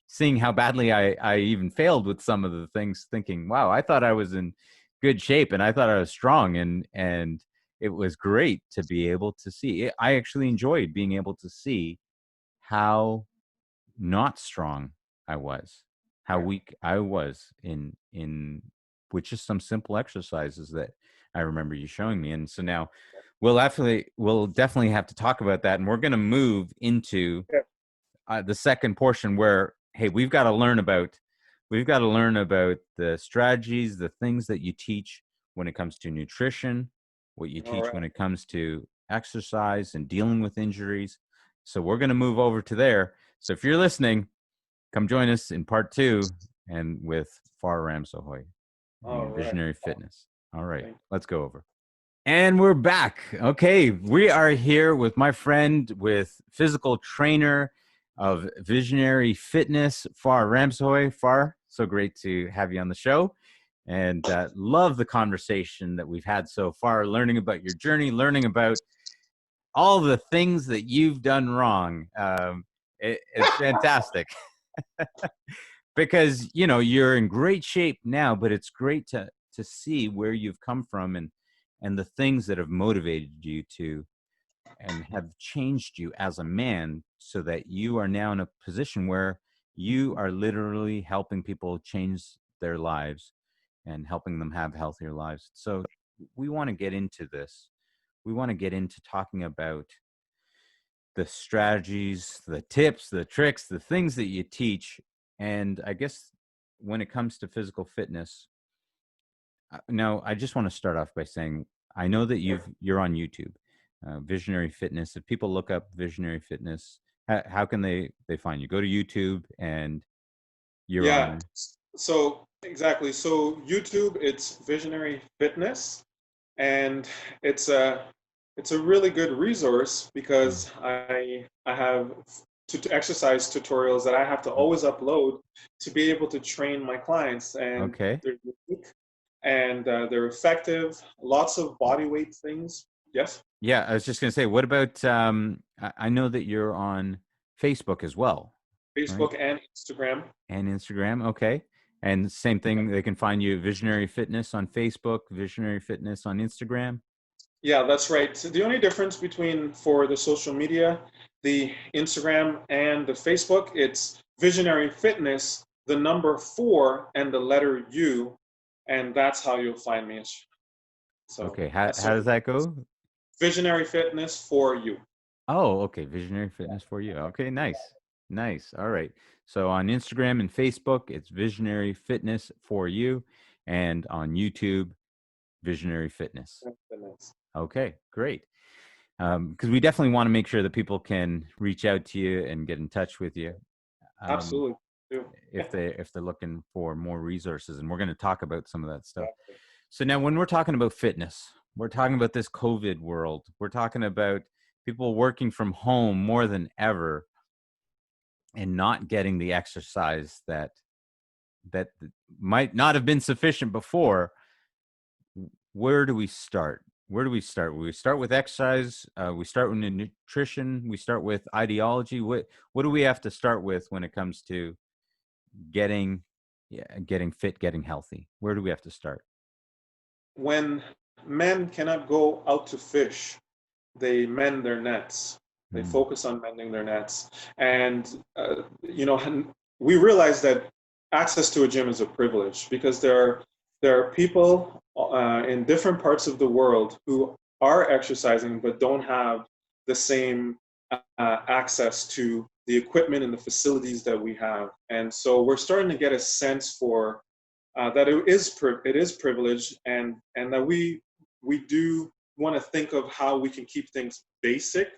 Speaker 2: seeing how badly I even failed with some of the things, thinking, wow, I thought I was in good shape and I thought I was strong. And it was great to be able to see it. I actually enjoyed being able to see how not strong I was, how
Speaker 3: Right.
Speaker 2: weak I was in with just some simple exercises that I remember you showing me. And so now we'll definitely have to talk about that. And we're going to move into
Speaker 3: Yeah.
Speaker 2: the second portion where, hey, we've got to learn about the strategies, the things that you teach when it comes to nutrition, what you
Speaker 3: All
Speaker 2: teach
Speaker 3: right.
Speaker 2: when it comes to exercise and dealing with injuries. So we're going to move over to there. So if you're listening, come join us in part 2 and with Farr Ramshoye
Speaker 3: All
Speaker 2: and
Speaker 3: right.
Speaker 2: Visionary Fitness. All right,
Speaker 3: Thank
Speaker 2: let's go over. And we're back. Okay, we are here with my friend, with physical trainer of Visionary Fitness, Farr Ramshoye. Farr, so great to have you on the show, and love the conversation that we've had so far, learning about your journey, learning about all the things that you've done wrong. It's fantastic. Because you're in great shape now, but it's great to see where you've come from and the things that have motivated you to and have changed you as a man so that you are now in a position where you are literally helping people change their lives and helping them have healthier lives. So we want to get into this. We want to get into talking about the strategies, the tips, the tricks, the things that you teach. And I guess when it comes to physical fitness, now I just want to start off by saying I know that you're on YouTube, Visionary Fitness. If people look up Visionary Fitness, how can they find you? Go to YouTube and you're
Speaker 3: Yeah.
Speaker 2: on.
Speaker 3: So exactly. So YouTube, it's Visionary Fitness, and it's a it's a really good resource
Speaker 2: Mm,
Speaker 3: because I have exercise tutorials that I have to
Speaker 2: mm,
Speaker 3: always upload to be able to train my clients, and
Speaker 2: okay.
Speaker 3: they're unique and they're effective. Lots of body weight things. Yes.
Speaker 2: Yeah, I was just gonna say, what about I know that you're on Facebook as well, right?
Speaker 3: Facebook and Instagram.
Speaker 2: And Instagram. Okay. And same thing, they can find you Visionary Fitness on Facebook, Visionary Fitness on Instagram.
Speaker 3: Yeah, that's right. So the only difference between for the social media, the Instagram and the Facebook, it's Visionary Fitness, the number 4 and the letter U, and that's how you'll find me. So
Speaker 2: Okay. How
Speaker 3: that's
Speaker 2: how
Speaker 3: so
Speaker 2: does that go?
Speaker 3: Visionary Fitness for you.
Speaker 2: Oh, okay. Visionary Fitness for you. Okay, nice. Nice. All right. So on Instagram and Facebook, it's Visionary Fitness for you. And on YouTube, Visionary Fitness.
Speaker 3: Fitness.
Speaker 2: Okay, great. Because we definitely want to make sure that people can reach out to you and get in touch with you. Um,
Speaker 3: Absolutely. Do.
Speaker 2: if they're looking for more resources, and we're going to talk about some of that stuff.
Speaker 3: Exactly.
Speaker 2: So now when we're talking about fitness, we're talking about this COVID world, we're talking about people working from home more than ever and not getting the exercise that might not have been sufficient before. Where do we start? We start with exercise, we start with nutrition, we start with ideology. What do we have to start with when it comes to getting getting fit, getting healthy? Where do we have to start?
Speaker 3: When men cannot go out to fish, they mend their nets. They
Speaker 2: Mm,
Speaker 3: focus on mending their nets. And, we realize that access to a gym is a privilege because there are people in different parts of the world who are exercising but don't have the same access to the equipment and the facilities that we have. And so we're starting to get a sense for that it is privilege, and that we do want to think of how we can keep things basic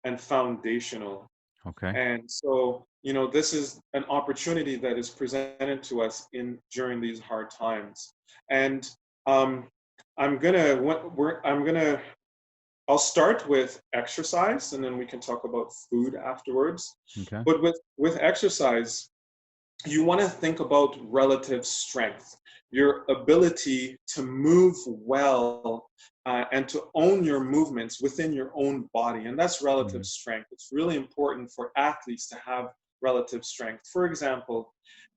Speaker 3: and foundational.
Speaker 2: Okay.
Speaker 3: And so, this is an opportunity that is presented to us during these hard times. And um, I'm gonna I'll start with exercise, and then we can talk about food afterwards.
Speaker 2: Okay.
Speaker 3: But with exercise, you want to think about relative strength, your ability to move well, and to own your movements within your own body. And that's relative
Speaker 2: Mhm.
Speaker 3: strength. It's really important for athletes to have relative strength. For example,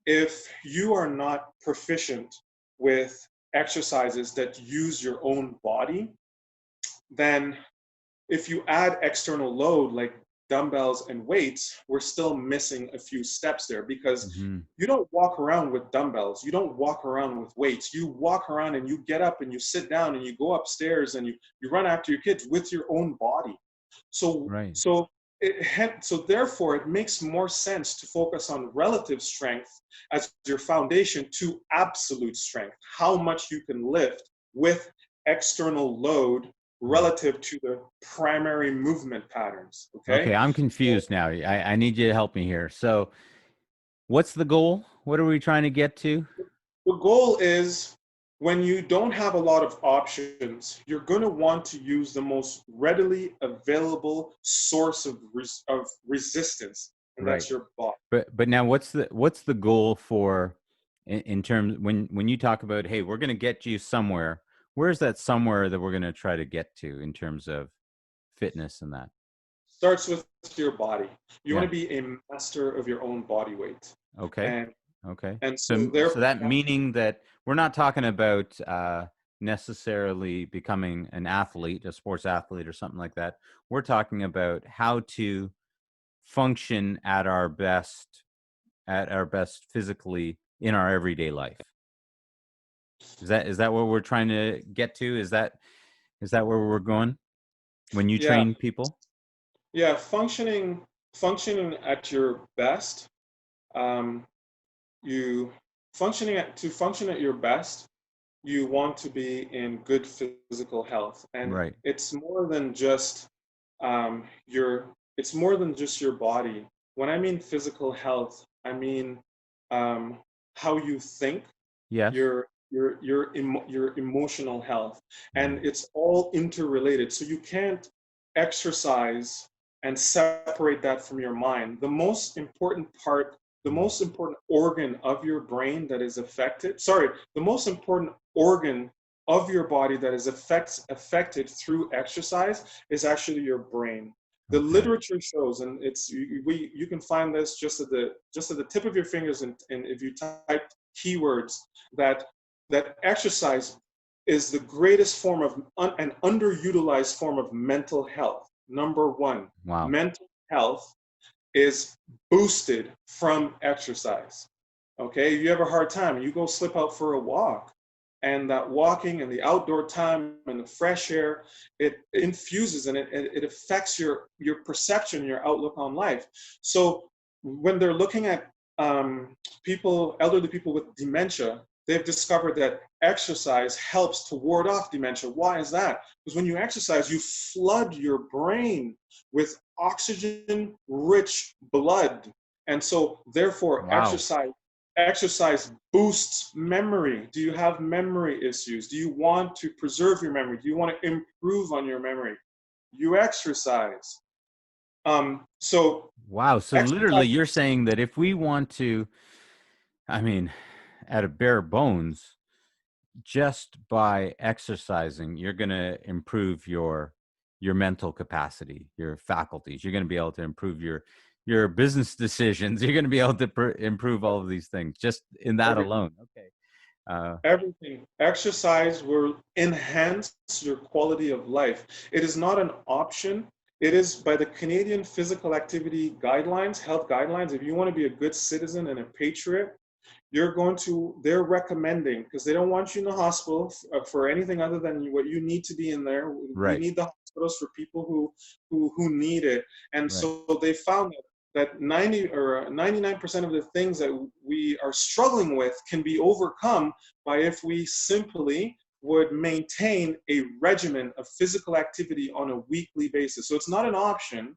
Speaker 3: if you are not proficient with exercises that use your own body, then if you add external load like dumbbells and weights, we're still missing a few steps there, because
Speaker 2: Mhm.
Speaker 3: you don't walk around with dumbbells, you don't walk around with weights. You walk around and you get up and you sit down and you go upstairs and you run after your kids with your own body. So
Speaker 2: Right.
Speaker 3: so so therefore it makes more sense to focus on relative strength as your foundation to absolute strength, how much you can lift with external load
Speaker 2: Mm.
Speaker 3: relative to the primary movement patterns.
Speaker 2: Okay,
Speaker 3: Okay.
Speaker 2: I'm
Speaker 3: So
Speaker 2: confused now. I need you to help me here. So, what's the goal? What are we trying to get to?
Speaker 3: the goal is, when you don't have a lot of options, you're going to want to use the most readily available source of resistance, and
Speaker 2: Right.
Speaker 3: that's your body.
Speaker 2: But now what's the goal for in terms when you talk about, hey, we're going to get you somewhere. Where's that somewhere that we're going to try to get to in terms of fitness and that?
Speaker 3: Starts with your body. You want
Speaker 2: Yeah.
Speaker 3: to be a master of your own body weight,
Speaker 2: Okay.
Speaker 3: and
Speaker 2: Okay.
Speaker 3: so
Speaker 2: So
Speaker 3: therefore,
Speaker 2: that meaning that we're not talking about necessarily becoming an athlete, a sports athlete or something like that. We're talking about how to function at our best physically in our everyday life. Is that what we're trying to get to? Is that where we're going when you
Speaker 3: yeah,
Speaker 2: train people?
Speaker 3: yeah, functioning at your best. Um, you to function at your best, you want to be in good physical health, and
Speaker 2: Right.
Speaker 3: it's more than just your it's more than just your body. When I mean physical health, I mean um, how you think,
Speaker 2: Yes.
Speaker 3: your emotional health, and
Speaker 2: Mm.
Speaker 3: it's all interrelated. So you can't exercise and separate that from your mind. The
Speaker 2: Mm.
Speaker 3: most important organ of your brain that is affected, sorry, the most important organ of your body that is affected through exercise is actually your brain. The
Speaker 2: Okay.
Speaker 3: literature shows, and you can find this just at the tip of your fingers, and if you type keywords, that exercise is the greatest form of an underutilized form of mental health. Number one,
Speaker 2: Wow.
Speaker 3: mental health is boosted from exercise. Okay, if you have a hard time, you go slip out for a walk, and that walking and the outdoor time and the fresh air, it infuses and it affects your perception, your outlook on life. So when they're looking at elderly people with dementia, they've discovered that exercise helps to ward off dementia. Why is that? Because when you exercise, you flood your brain with oxygen rich blood. And so therefore
Speaker 2: Wow.
Speaker 3: exercise boosts memory. Do you have memory issues? Do you want to preserve your memory? Do you want to improve on your memory? You exercise. So
Speaker 2: Wow. So literally
Speaker 3: exercise.
Speaker 2: you're saying that if we want to, I mean, at a bare bones, just by exercising, you're going to improve your mental capacity, your faculties. You're going to be able to improve your business decisions. You're going to be able to improve all of these things just in that
Speaker 3: Everything.
Speaker 2: alone. Okay. Uh,
Speaker 3: Everything. Exercise will enhance your quality of life. It is not an option. It is by the Canadian Physical Activity Guidelines, health guidelines. If you want to be a good citizen and a patriot, they're recommending, because they don't want you in the hospital for anything other than what you need to be in there. We
Speaker 2: right.
Speaker 3: need the hospitals for people who need it. And
Speaker 2: Right.
Speaker 3: so they found that 99% of the things that we are struggling with can be overcome by if we simply would maintain a regimen of physical activity on a weekly basis. So it's not an option.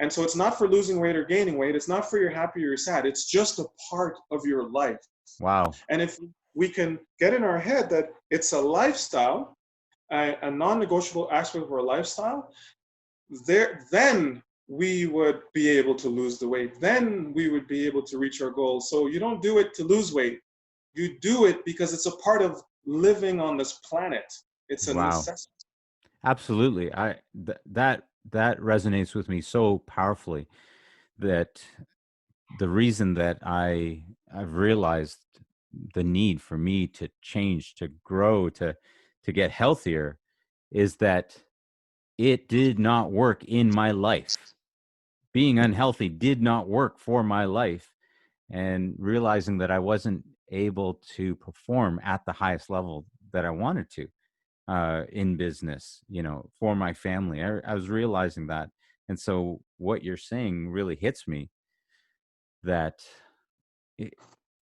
Speaker 3: And so it's not for losing weight or gaining weight. It's not for you're happy or you're sad. It's just a part of your life.
Speaker 2: Wow.
Speaker 3: And if we can get in our head that it's a lifestyle, a non-negotiable aspect of our lifestyle, then we would be able to lose the weight. Then we would be able to reach our goals. So you don't do it to lose weight. You do it because it's a part of living on this planet. It's a
Speaker 2: Wow.
Speaker 3: necessity.
Speaker 2: Absolutely. That resonates with me so powerfully, that the reason that I've realized the need for me to change, to grow, to get healthier, is that it did not work in my life. Being unhealthy did not work for my life, and realizing that I wasn't able to perform at the highest level that I wanted to in business, for my family. I was realizing that. And so what you're saying really hits me, that it,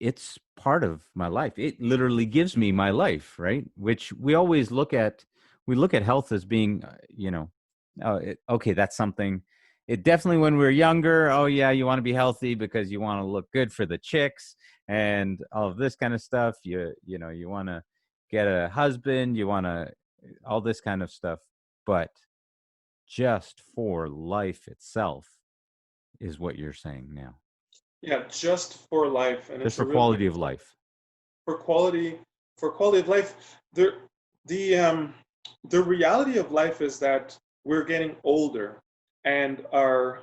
Speaker 2: it's part of my life. It literally gives me my life, right? Which we look at health as being, okay, that's something. It definitely, when we're younger, oh yeah, you want to be healthy because you want to look good for the chicks and all of this kind of stuff. You want to get a husband, you want to, all this kind of stuff. But just for life itself is what you're saying now.
Speaker 3: Yeah, just for life. And
Speaker 2: Just
Speaker 3: it's a
Speaker 2: for
Speaker 3: real
Speaker 2: quality
Speaker 3: big
Speaker 2: of life.
Speaker 3: for quality of life. The the reality of life is that we're getting older, and our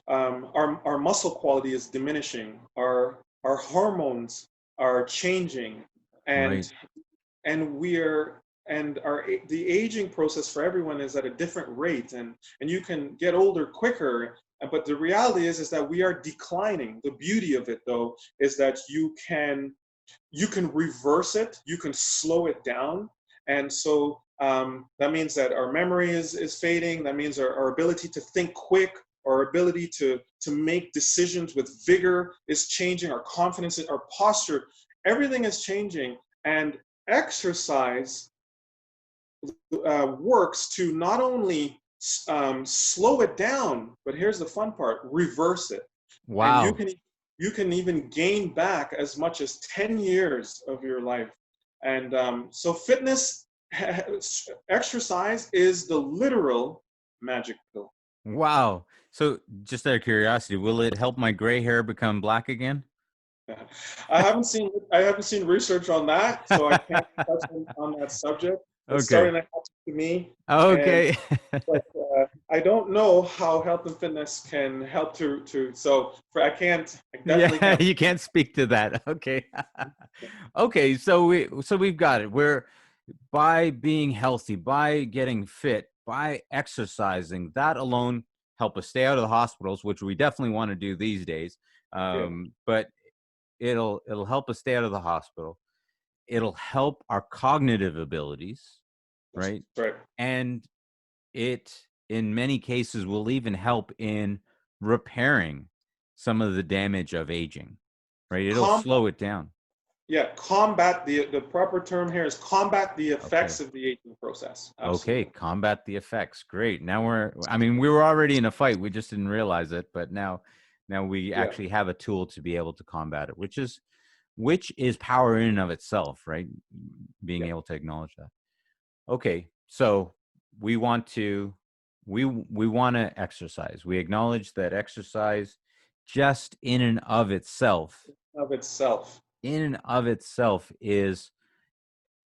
Speaker 3: muscle quality is diminishing. Our hormones are changing,
Speaker 2: Right.
Speaker 3: and we're and our the aging process for everyone is at a different rate, and you can get older quicker. But the reality is that we are declining. The beauty of it, though, is that you can reverse it, you can slow it down. And so that means that our memory is fading. That means our ability to think quick, our ability to make decisions with vigor is changing, our confidence, our posture, everything is changing. And exercise works to not only slow it down, but here's the fun part, reverse it. And
Speaker 2: Wow.
Speaker 3: you can even gain back as much as 10 years of your life. And so fitness, exercise is the literal magic pill.
Speaker 2: Wow. So just out of curiosity, will it help my gray hair become black again?
Speaker 3: I haven't seen research on that, so I can't touch on that subject. It's
Speaker 2: Okay.
Speaker 3: starting to happen to me, and
Speaker 2: Okay.
Speaker 3: but I don't know how health and fitness can help to. So I definitely
Speaker 2: Yeah,
Speaker 3: can't.
Speaker 2: you can't speak to that. Okay. Okay, so we've got it. We're, by being healthy, by getting fit, by exercising, that alone help us stay out of the hospitals, which we definitely want to do these days.
Speaker 3: Yeah,
Speaker 2: But it'll help us stay out of the hospital. It'll help our cognitive abilities,
Speaker 3: that's
Speaker 2: right?
Speaker 3: right.
Speaker 2: And it, in many cases, will even help in repairing some of the damage of aging, right? It'll
Speaker 3: Com-
Speaker 2: slow it down.
Speaker 3: yeah, combat the proper term here is combat the
Speaker 2: Okay.
Speaker 3: effects of the aging process.
Speaker 2: Okay,
Speaker 3: Absolutely.
Speaker 2: combat the effects. Great. Now I mean, we were already in a fight. We just didn't realize it, but now we
Speaker 3: Yeah,
Speaker 2: actually have a tool to be able to combat it, which is power in and of itself, right? Being
Speaker 3: yeah.
Speaker 2: able to acknowledge that. Okay, so we want to we want to exercise. We acknowledge that exercise, just
Speaker 3: Of itself.
Speaker 2: in and of itself is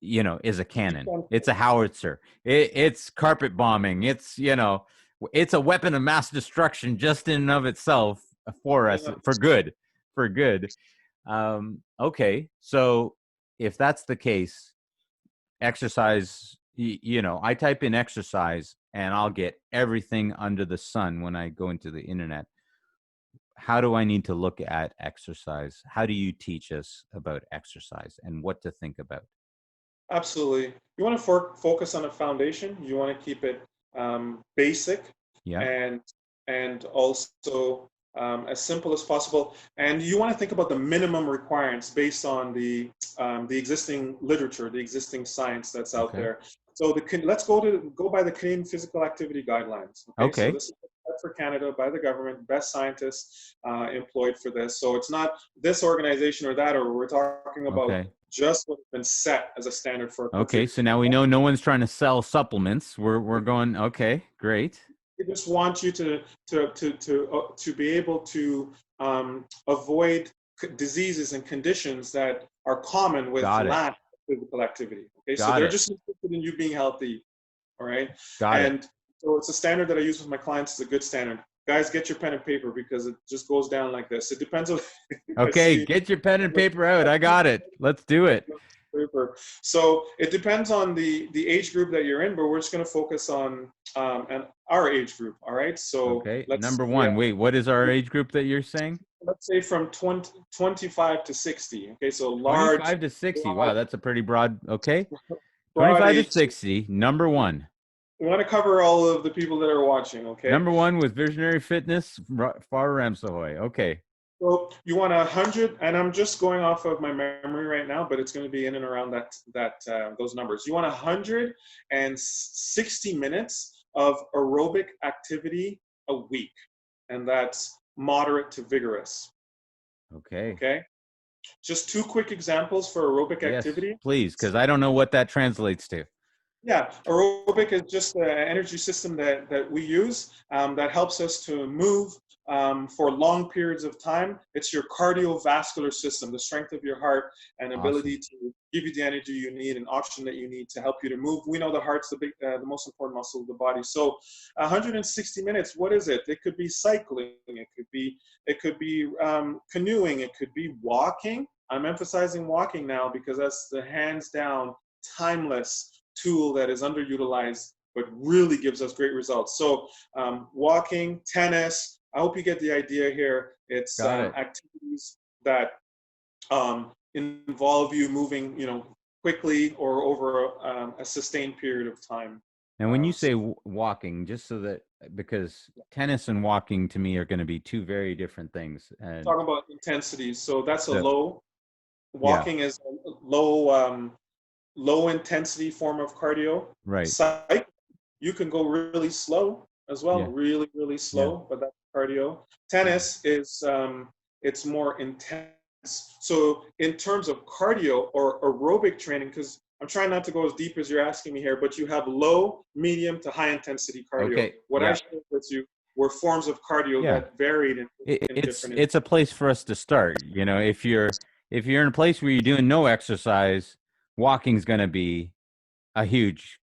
Speaker 2: a cannon. It's a
Speaker 3: Essential.
Speaker 2: howitzer. It's carpet bombing. It's a weapon of mass destruction just in and of itself, for us,
Speaker 3: Yeah.
Speaker 2: for good. Okay, so if that's the case, exercise, I type in exercise and I'll get everything under the sun when I go into the internet. How do I need to look at exercise? How do you teach us about exercise and what to think about?
Speaker 3: Absolutely. You want to focus on a foundation. You want to keep it basic,
Speaker 2: Yeah.
Speaker 3: and also as simple as possible. And you want to think about the minimum requirements based on the existing literature, the existing science that's out
Speaker 2: Okay.
Speaker 3: there. So let's go by the Canadian Physical Activity Guidelines. Okay, so
Speaker 2: Okay.
Speaker 3: this is for Canada by the government, best scientists employed for this. So it's not this organization or that, or we're talking about
Speaker 2: Okay.
Speaker 3: just what's been set as a standard for a
Speaker 2: Okay.
Speaker 3: country.
Speaker 2: So now we know no one's trying to sell supplements. We're going, okay, great.
Speaker 3: They just want you to be able to avoid diseases and conditions that are common with
Speaker 2: Got it.
Speaker 3: lack of physical activity. Okay, so
Speaker 2: Got
Speaker 3: they're
Speaker 2: it.
Speaker 3: just interested in you being healthy. All right,
Speaker 2: Got it.
Speaker 3: and so it's a standard that I use with my clients. It's a good standard. Guys, get your pen and paper because it just goes down like this. It depends on. I
Speaker 2: Okay,
Speaker 3: see.
Speaker 2: get your pen and paper out. I got it. Let's do it.
Speaker 3: So it depends on the age group that you're in, but we're just going to focus on and our age group. All right. So
Speaker 2: Okay. Number one. Wait, what is our age group that you're saying?
Speaker 3: let's say from 25 to 60. Okay. So large,
Speaker 2: 25 to 60.
Speaker 3: broad,
Speaker 2: Wow, that's a pretty broad. Okay.
Speaker 3: broad
Speaker 2: 25 to
Speaker 3: age.
Speaker 2: 60. Number one.
Speaker 3: We want to cover all of the people that are watching. Okay.
Speaker 2: Number one with Visionary Fitness, Farr Ramshoye. Okay.
Speaker 3: So you want 100, and I'm just going off of my memory right now, but it's going to be in and around those numbers. You want 160 minutes of aerobic activity a week, and that's moderate to vigorous.
Speaker 2: Okay.
Speaker 3: Okay. Just two quick examples for aerobic activity.
Speaker 2: Yes, please, because I don't know what that translates to.
Speaker 3: Yeah, aerobic is just the energy system that we use that helps us to move for long periods of time. It's your cardiovascular system, the strength of your heart and ability to give you the energy you need and oxygen that you need to help you to move. We know the heart's the most important muscle of the body. So 160 minutes, what is it? It could be cycling, it could be canoeing, it could be walking. I'm emphasizing walking now because that's the hands down timeless tool that is underutilized but really gives us great results. So walking, tennis, I hope you get the idea here. It's activities that involve you moving, quickly or over a sustained period of time.
Speaker 2: And when you say walking, just so that, because tennis and walking to me are going to be two very different things. And
Speaker 3: talking about intensity, so that's a low. Walking is a low intensity form of cardio.
Speaker 2: Right.
Speaker 3: Cycling, you can go really slow as well, really, really slow, but that's cardio. Tennis is it's more intense. So in terms of cardio or aerobic training, because I'm trying not to go as deep as you're asking me here, but you have low, medium to high intensity cardio.
Speaker 2: Okay.
Speaker 3: What I shared with you were forms of cardio that varied in different.
Speaker 2: It's a place for us to start. If you're in a place where you're doing no exercise, walking's going to be a huge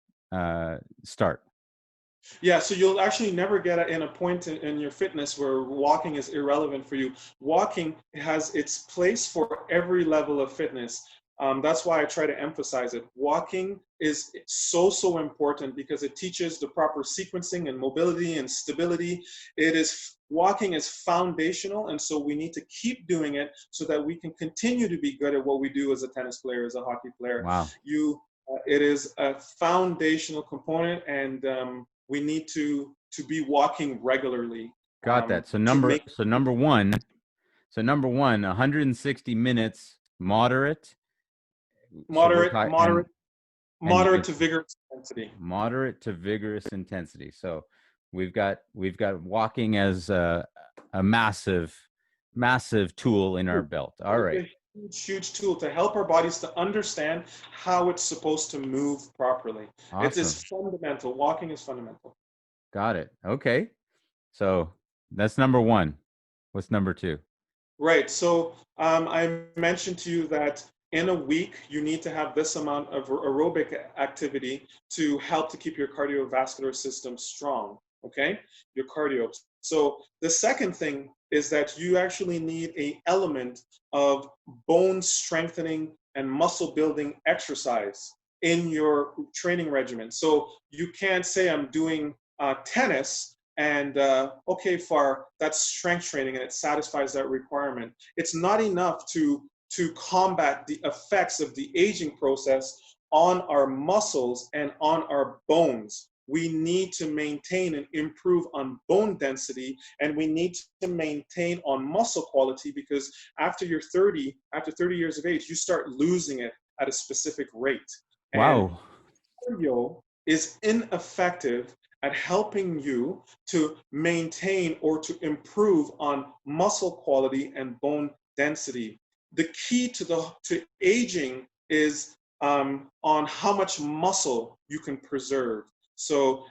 Speaker 2: start.
Speaker 3: Yeah, so you'll actually never get in a point in your fitness where walking is irrelevant for you. Walking has its place for every level of fitness. That's why I try to emphasize it. Walking is so important because it teaches the proper sequencing and mobility and stability. Walking is foundational, and so we need to keep doing it so that we can continue to be good at what we do as a tennis player, as a hockey player.
Speaker 2: Wow.
Speaker 3: It is a foundational component, and we need to be walking regularly.
Speaker 2: Got that. So number one, 160 minutes, moderate to vigorous intensity. Moderate to vigorous intensity. So we've got walking as a massive tool in our belt. All right.
Speaker 3: Huge tool to help our bodies to understand how it's supposed to move properly. Awesome. It is fundamental. Walking is fundamental.
Speaker 2: Got it. Okay. So that's number one. What's number two?
Speaker 3: Right. So I mentioned to you that in a week, you need to have this amount of aerobic activity to help to keep your cardiovascular system strong. Okay. Your cardio. So the second thing is that you actually need an element of bone strengthening and muscle building exercise in your training regimen. So you can't say I'm doing tennis and okay, Farr, that's strength training and it satisfies that requirement. It's not enough to combat the effects of the aging process on our muscles and on our bones. We need to maintain and improve on bone density, and we need to maintain on muscle quality, because after 30 years of age, you start losing it at a specific rate.
Speaker 2: Wow.
Speaker 3: And cardio is ineffective at helping you to maintain or to improve on muscle quality and bone density. The key to aging is on how much muscle you can preserve. So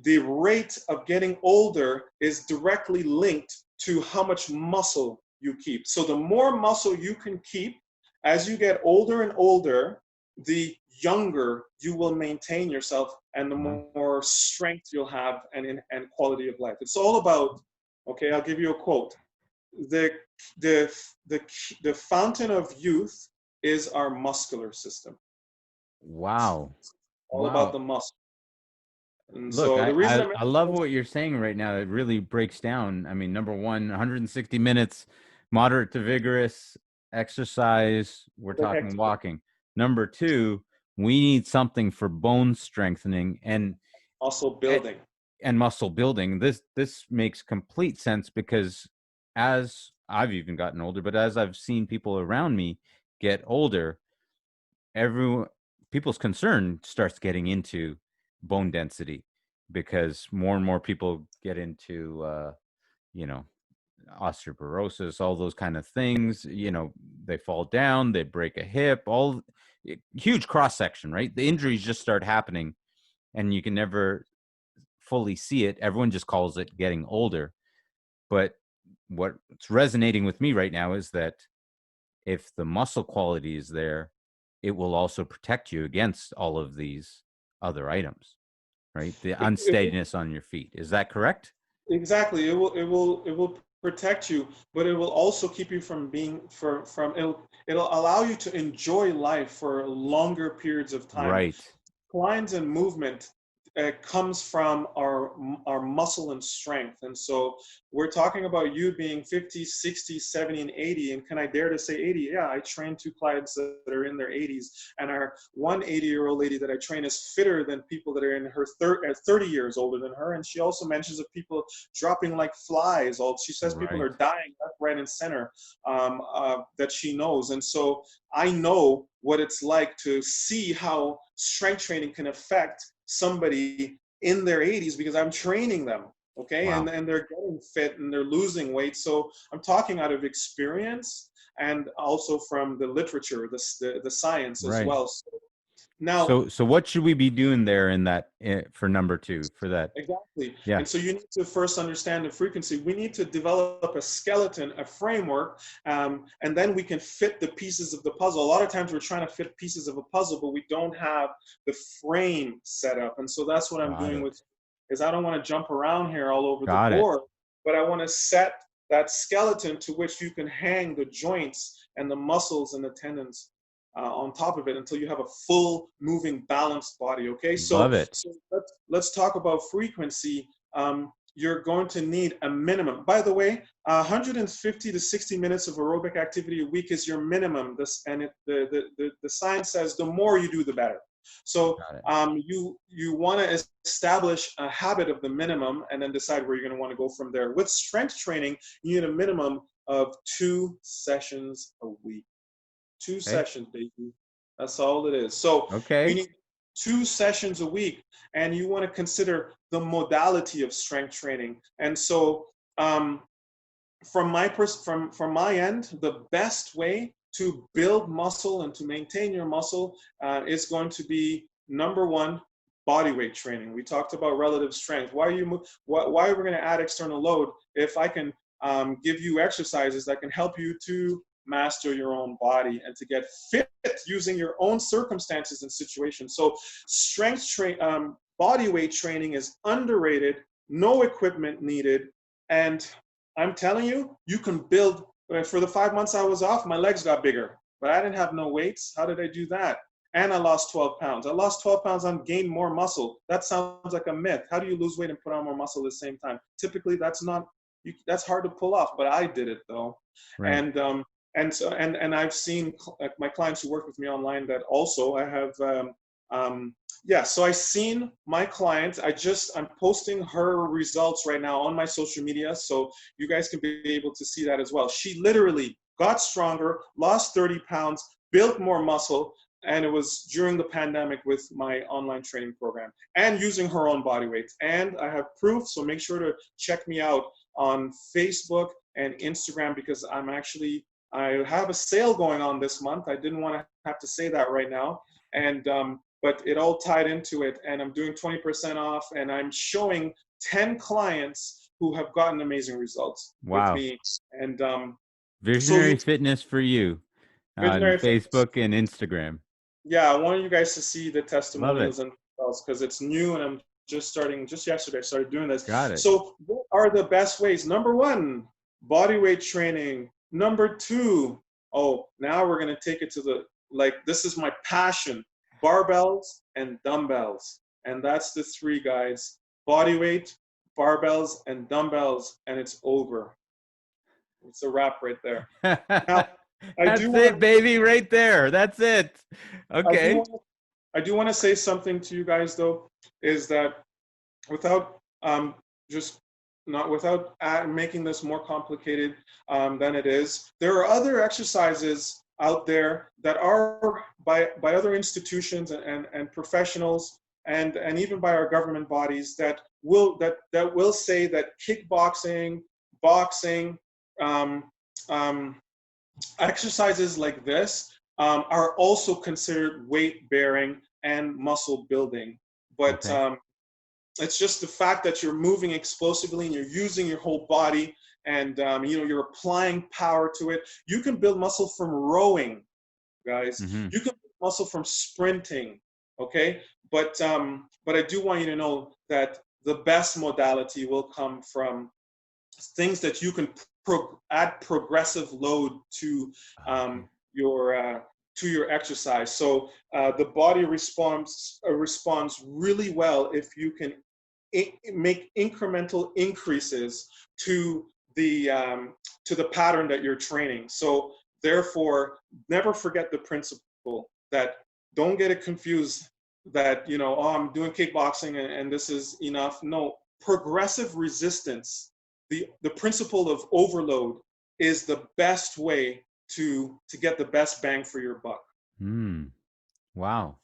Speaker 3: the rate of getting older is directly linked to how much muscle you keep. So the more muscle you can keep as you get older and older, the younger you will maintain yourself and the more strength you'll have and quality of life. It's all about, okay, I'll give you a quote. The, the, the, the fountain of youth is our muscular system.
Speaker 2: Wow.
Speaker 3: All about
Speaker 2: Wow.
Speaker 3: the muscle. And
Speaker 2: Look,
Speaker 3: so
Speaker 2: I,
Speaker 3: the reason
Speaker 2: I,
Speaker 3: I
Speaker 2: I
Speaker 3: mentioned
Speaker 2: love
Speaker 3: this,
Speaker 2: what you're saying right now. It really breaks down. I mean, number one, 160 minutes, moderate to vigorous exercise. We're
Speaker 3: the heck,
Speaker 2: talking walking. Number two, we need something for bone strengthening
Speaker 3: muscle
Speaker 2: and,
Speaker 3: building.
Speaker 2: and muscle building. This makes complete sense because as I've even gotten older, but as I've seen people around me get older, everyone people's concern starts getting into bone density because more and more people get into you know osteoporosis, all those kind of things. They fall down, they break a hip, all huge cross section, right? The injuries just start happening and you can never fully see it. Everyone just calls it getting older. But what's resonating with me right now is that if the muscle quality is there, it will also protect you against all of these other items, right? The
Speaker 3: It
Speaker 2: unsteadiness on your feet. Is that correct?
Speaker 3: Exactly. It will protect you, but it will also keep you from being from it'll allow you to enjoy life for longer periods of time.
Speaker 2: Right.
Speaker 3: Declines in movement comes from our muscle and strength. And so we're talking about you being 50, 60, 70, and 80. And can I dare to say 80? Yeah, I train two clients that are in their 80s. And our one 80-year-old lady that I train is fitter than people that are in her 30 years older than her. And she also mentions of people dropping like flies. She says people
Speaker 2: Right.
Speaker 3: are dying left, right, and center that she knows. And so I know what it's like to see how strength training can affect somebody in their 80s because I'm training them. Okay.
Speaker 2: Wow.
Speaker 3: And they're getting fit and they're losing weight. So I'm talking out of experience and also from the literature, the science as
Speaker 2: Right.
Speaker 3: well. So now,
Speaker 2: So what should we be doing there in that for number two for that?
Speaker 3: exactly.
Speaker 2: Yeah.
Speaker 3: And so you need to first understand the frequency. We need to develop a skeleton, a framework, and then we can fit the pieces of the puzzle. A lot of times we're trying to fit pieces of a puzzle, but we don't have the frame set up. And so that's what I'm
Speaker 2: Got
Speaker 3: doing
Speaker 2: it.
Speaker 3: with, is I don't want to jump around here all over the
Speaker 2: Got it.
Speaker 3: board, but I want to set that skeleton to which you can hang the joints and the muscles and the tendons on top of it until you have a full moving balanced body. Okay,
Speaker 2: Love
Speaker 3: so
Speaker 2: it.
Speaker 3: let's talk about frequency. You're going to need a minimum, by the way, 150 to 60 minutes of aerobic activity a week is your minimum. The science says the more you do the better. So
Speaker 2: Got it.
Speaker 3: you want to establish a habit of the minimum and then decide where you're going to want to go from there. With strength training, you need a minimum of 2 sessions a week. Two
Speaker 2: Okay.
Speaker 3: sessions, baby. That's all it is. So you
Speaker 2: Okay.
Speaker 3: need 2 sessions a week, and you want to consider the modality of strength training. And so, from my end, the best way to build muscle and to maintain your muscle is going to be number one, body weight training. We talked about relative strength. Why are we going to add external load if I can give you exercises that can help you to master your own body and to get fit using your own circumstances and situations? So body weight training is underrated, no equipment needed, and I'm telling you, you can build. For the 5 months I was off, my legs got bigger, but I didn't have no weights. How did I do that? And I lost 12 pounds. I lost 12 pounds and gained more muscle. That sounds like a myth. How do you lose weight and put on more muscle at the same time? Typically, that's hard to pull off, but I did it though.
Speaker 2: Right.
Speaker 3: And I've seen my clients who work with me online that also I have yeah, so I've seen my client. I'm posting her results right now on my social media, so you guys can be able to see that as well. She literally got stronger, lost 30 pounds, built more muscle, and it was during the pandemic with my online training program and using her own body weight. And I have proof, so make sure to check me out on Facebook and Instagram, because I have a sale going on this month. I didn't want to have to say that right now. And but it all tied into it, and I'm doing 20% off, and I'm showing 10 clients who have gotten amazing results with
Speaker 2: Wow.
Speaker 3: me. And so
Speaker 2: Visionary
Speaker 3: you
Speaker 2: Fitness for you on
Speaker 3: visionary fitness.
Speaker 2: Facebook and Instagram.
Speaker 3: Yeah, I want you guys to see the
Speaker 2: Love it.
Speaker 3: testimonials and because it's new, and I'm just starting. Just yesterday, I started doing this.
Speaker 2: Got it.
Speaker 3: So, what are the best ways? Number one, body weight training. Number two, oh, now we're gonna take it to the this is my passion: barbells and dumbbells, and that's the three, guys: body weight, barbells, and dumbbells, and it's over. It's a wrap right there. Now, I do
Speaker 2: That's
Speaker 3: want
Speaker 2: it,
Speaker 3: to.
Speaker 2: baby, right there. That's it.
Speaker 3: I do
Speaker 2: Okay.
Speaker 3: want I do want to say something to you guys, though, is that without just not without making this more complicated than it is, there are other exercises out there that are by other institutions and professionals and even by our government bodies that will say that kickboxing, boxing, um, um, exercises like this are also considered weight bearing and muscle building. But
Speaker 2: Okay.
Speaker 3: it's just the fact that you're moving explosively and you're using your whole body, and you're applying power to it. You can build muscle from rowing, guys.
Speaker 2: Mm-hmm.
Speaker 3: You can build muscle from sprinting. Okay, but I do want you to know that the best modality will come from things that you can add progressive load to
Speaker 2: Okay.
Speaker 3: your exercise. So the body responds really well if you can make incremental increases to the pattern that you're training. So therefore, never forget the principle that don't get it confused that oh, I'm doing kickboxing and this is enough. No, progressive resistance, the principle of overload is the best way to get the best bang for your buck.
Speaker 2: Wow.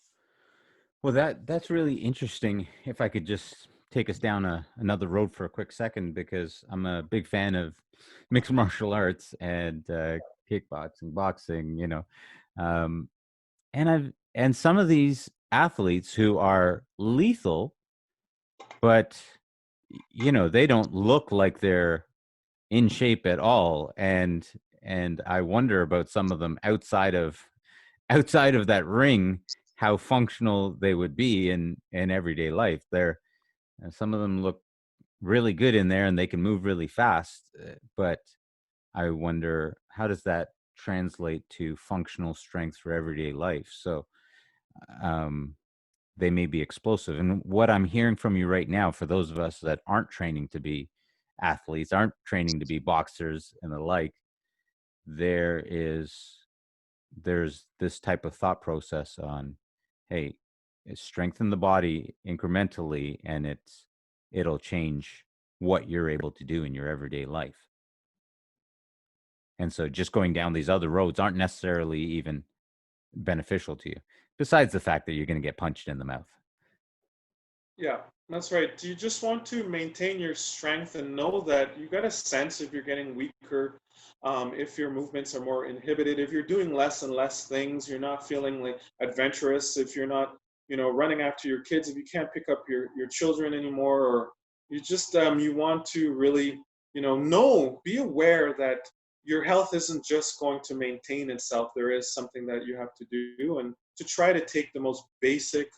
Speaker 2: Well, that's really interesting. If I could just take us down another road for a quick second, because I'm a big fan of mixed martial arts and kickboxing, boxing, um, and some of these athletes who are lethal, but they don't look like they're in shape at all, and I wonder about some of them outside of that ring, how functional they would be in everyday life. Some of them look really good in there and they can move really fast, but I wonder, how does that translate to functional strength for everyday life? So um they may be explosive. And what I'm hearing from you right now, for those of us that aren't training to be athletes, aren't training to be boxers and the like, there's this type of thought process on, hey, strengthen the body incrementally, and it'll change what you're able to do in your everyday life. And so just going down these other roads aren't necessarily even beneficial to you, besides the fact that you're going to get punched in the mouth.
Speaker 3: Yeah, that's right. Do you just want to maintain your strength and know that you got a sense if you're getting weaker, if your movements are more inhibited, if you're doing less and less things, you're not feeling like adventurous, if you're not, running after your kids, if you can't pick up your children anymore, or you just you want to really, be aware that your health isn't just going to maintain itself. There is something that you have to do, and to try to take the most basic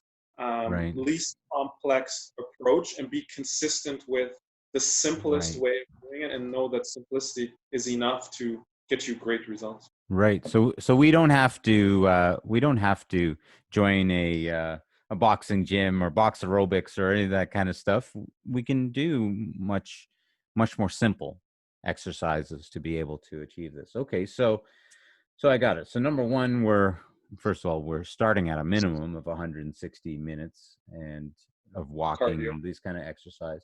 Speaker 2: Right.
Speaker 3: least complex approach and be consistent with the simplest
Speaker 2: Right.
Speaker 3: way of doing it, and know that simplicity is enough to get you great results.
Speaker 2: Right. So we don't have to join a boxing gym or box aerobics or any of that kind of stuff. We can do much more simple exercises to be able to achieve this. Okay, so I got it. So number one, first of all, we're starting at a minimum of 160 minutes and of walking
Speaker 3: Cardio.
Speaker 2: and these kind of exercise.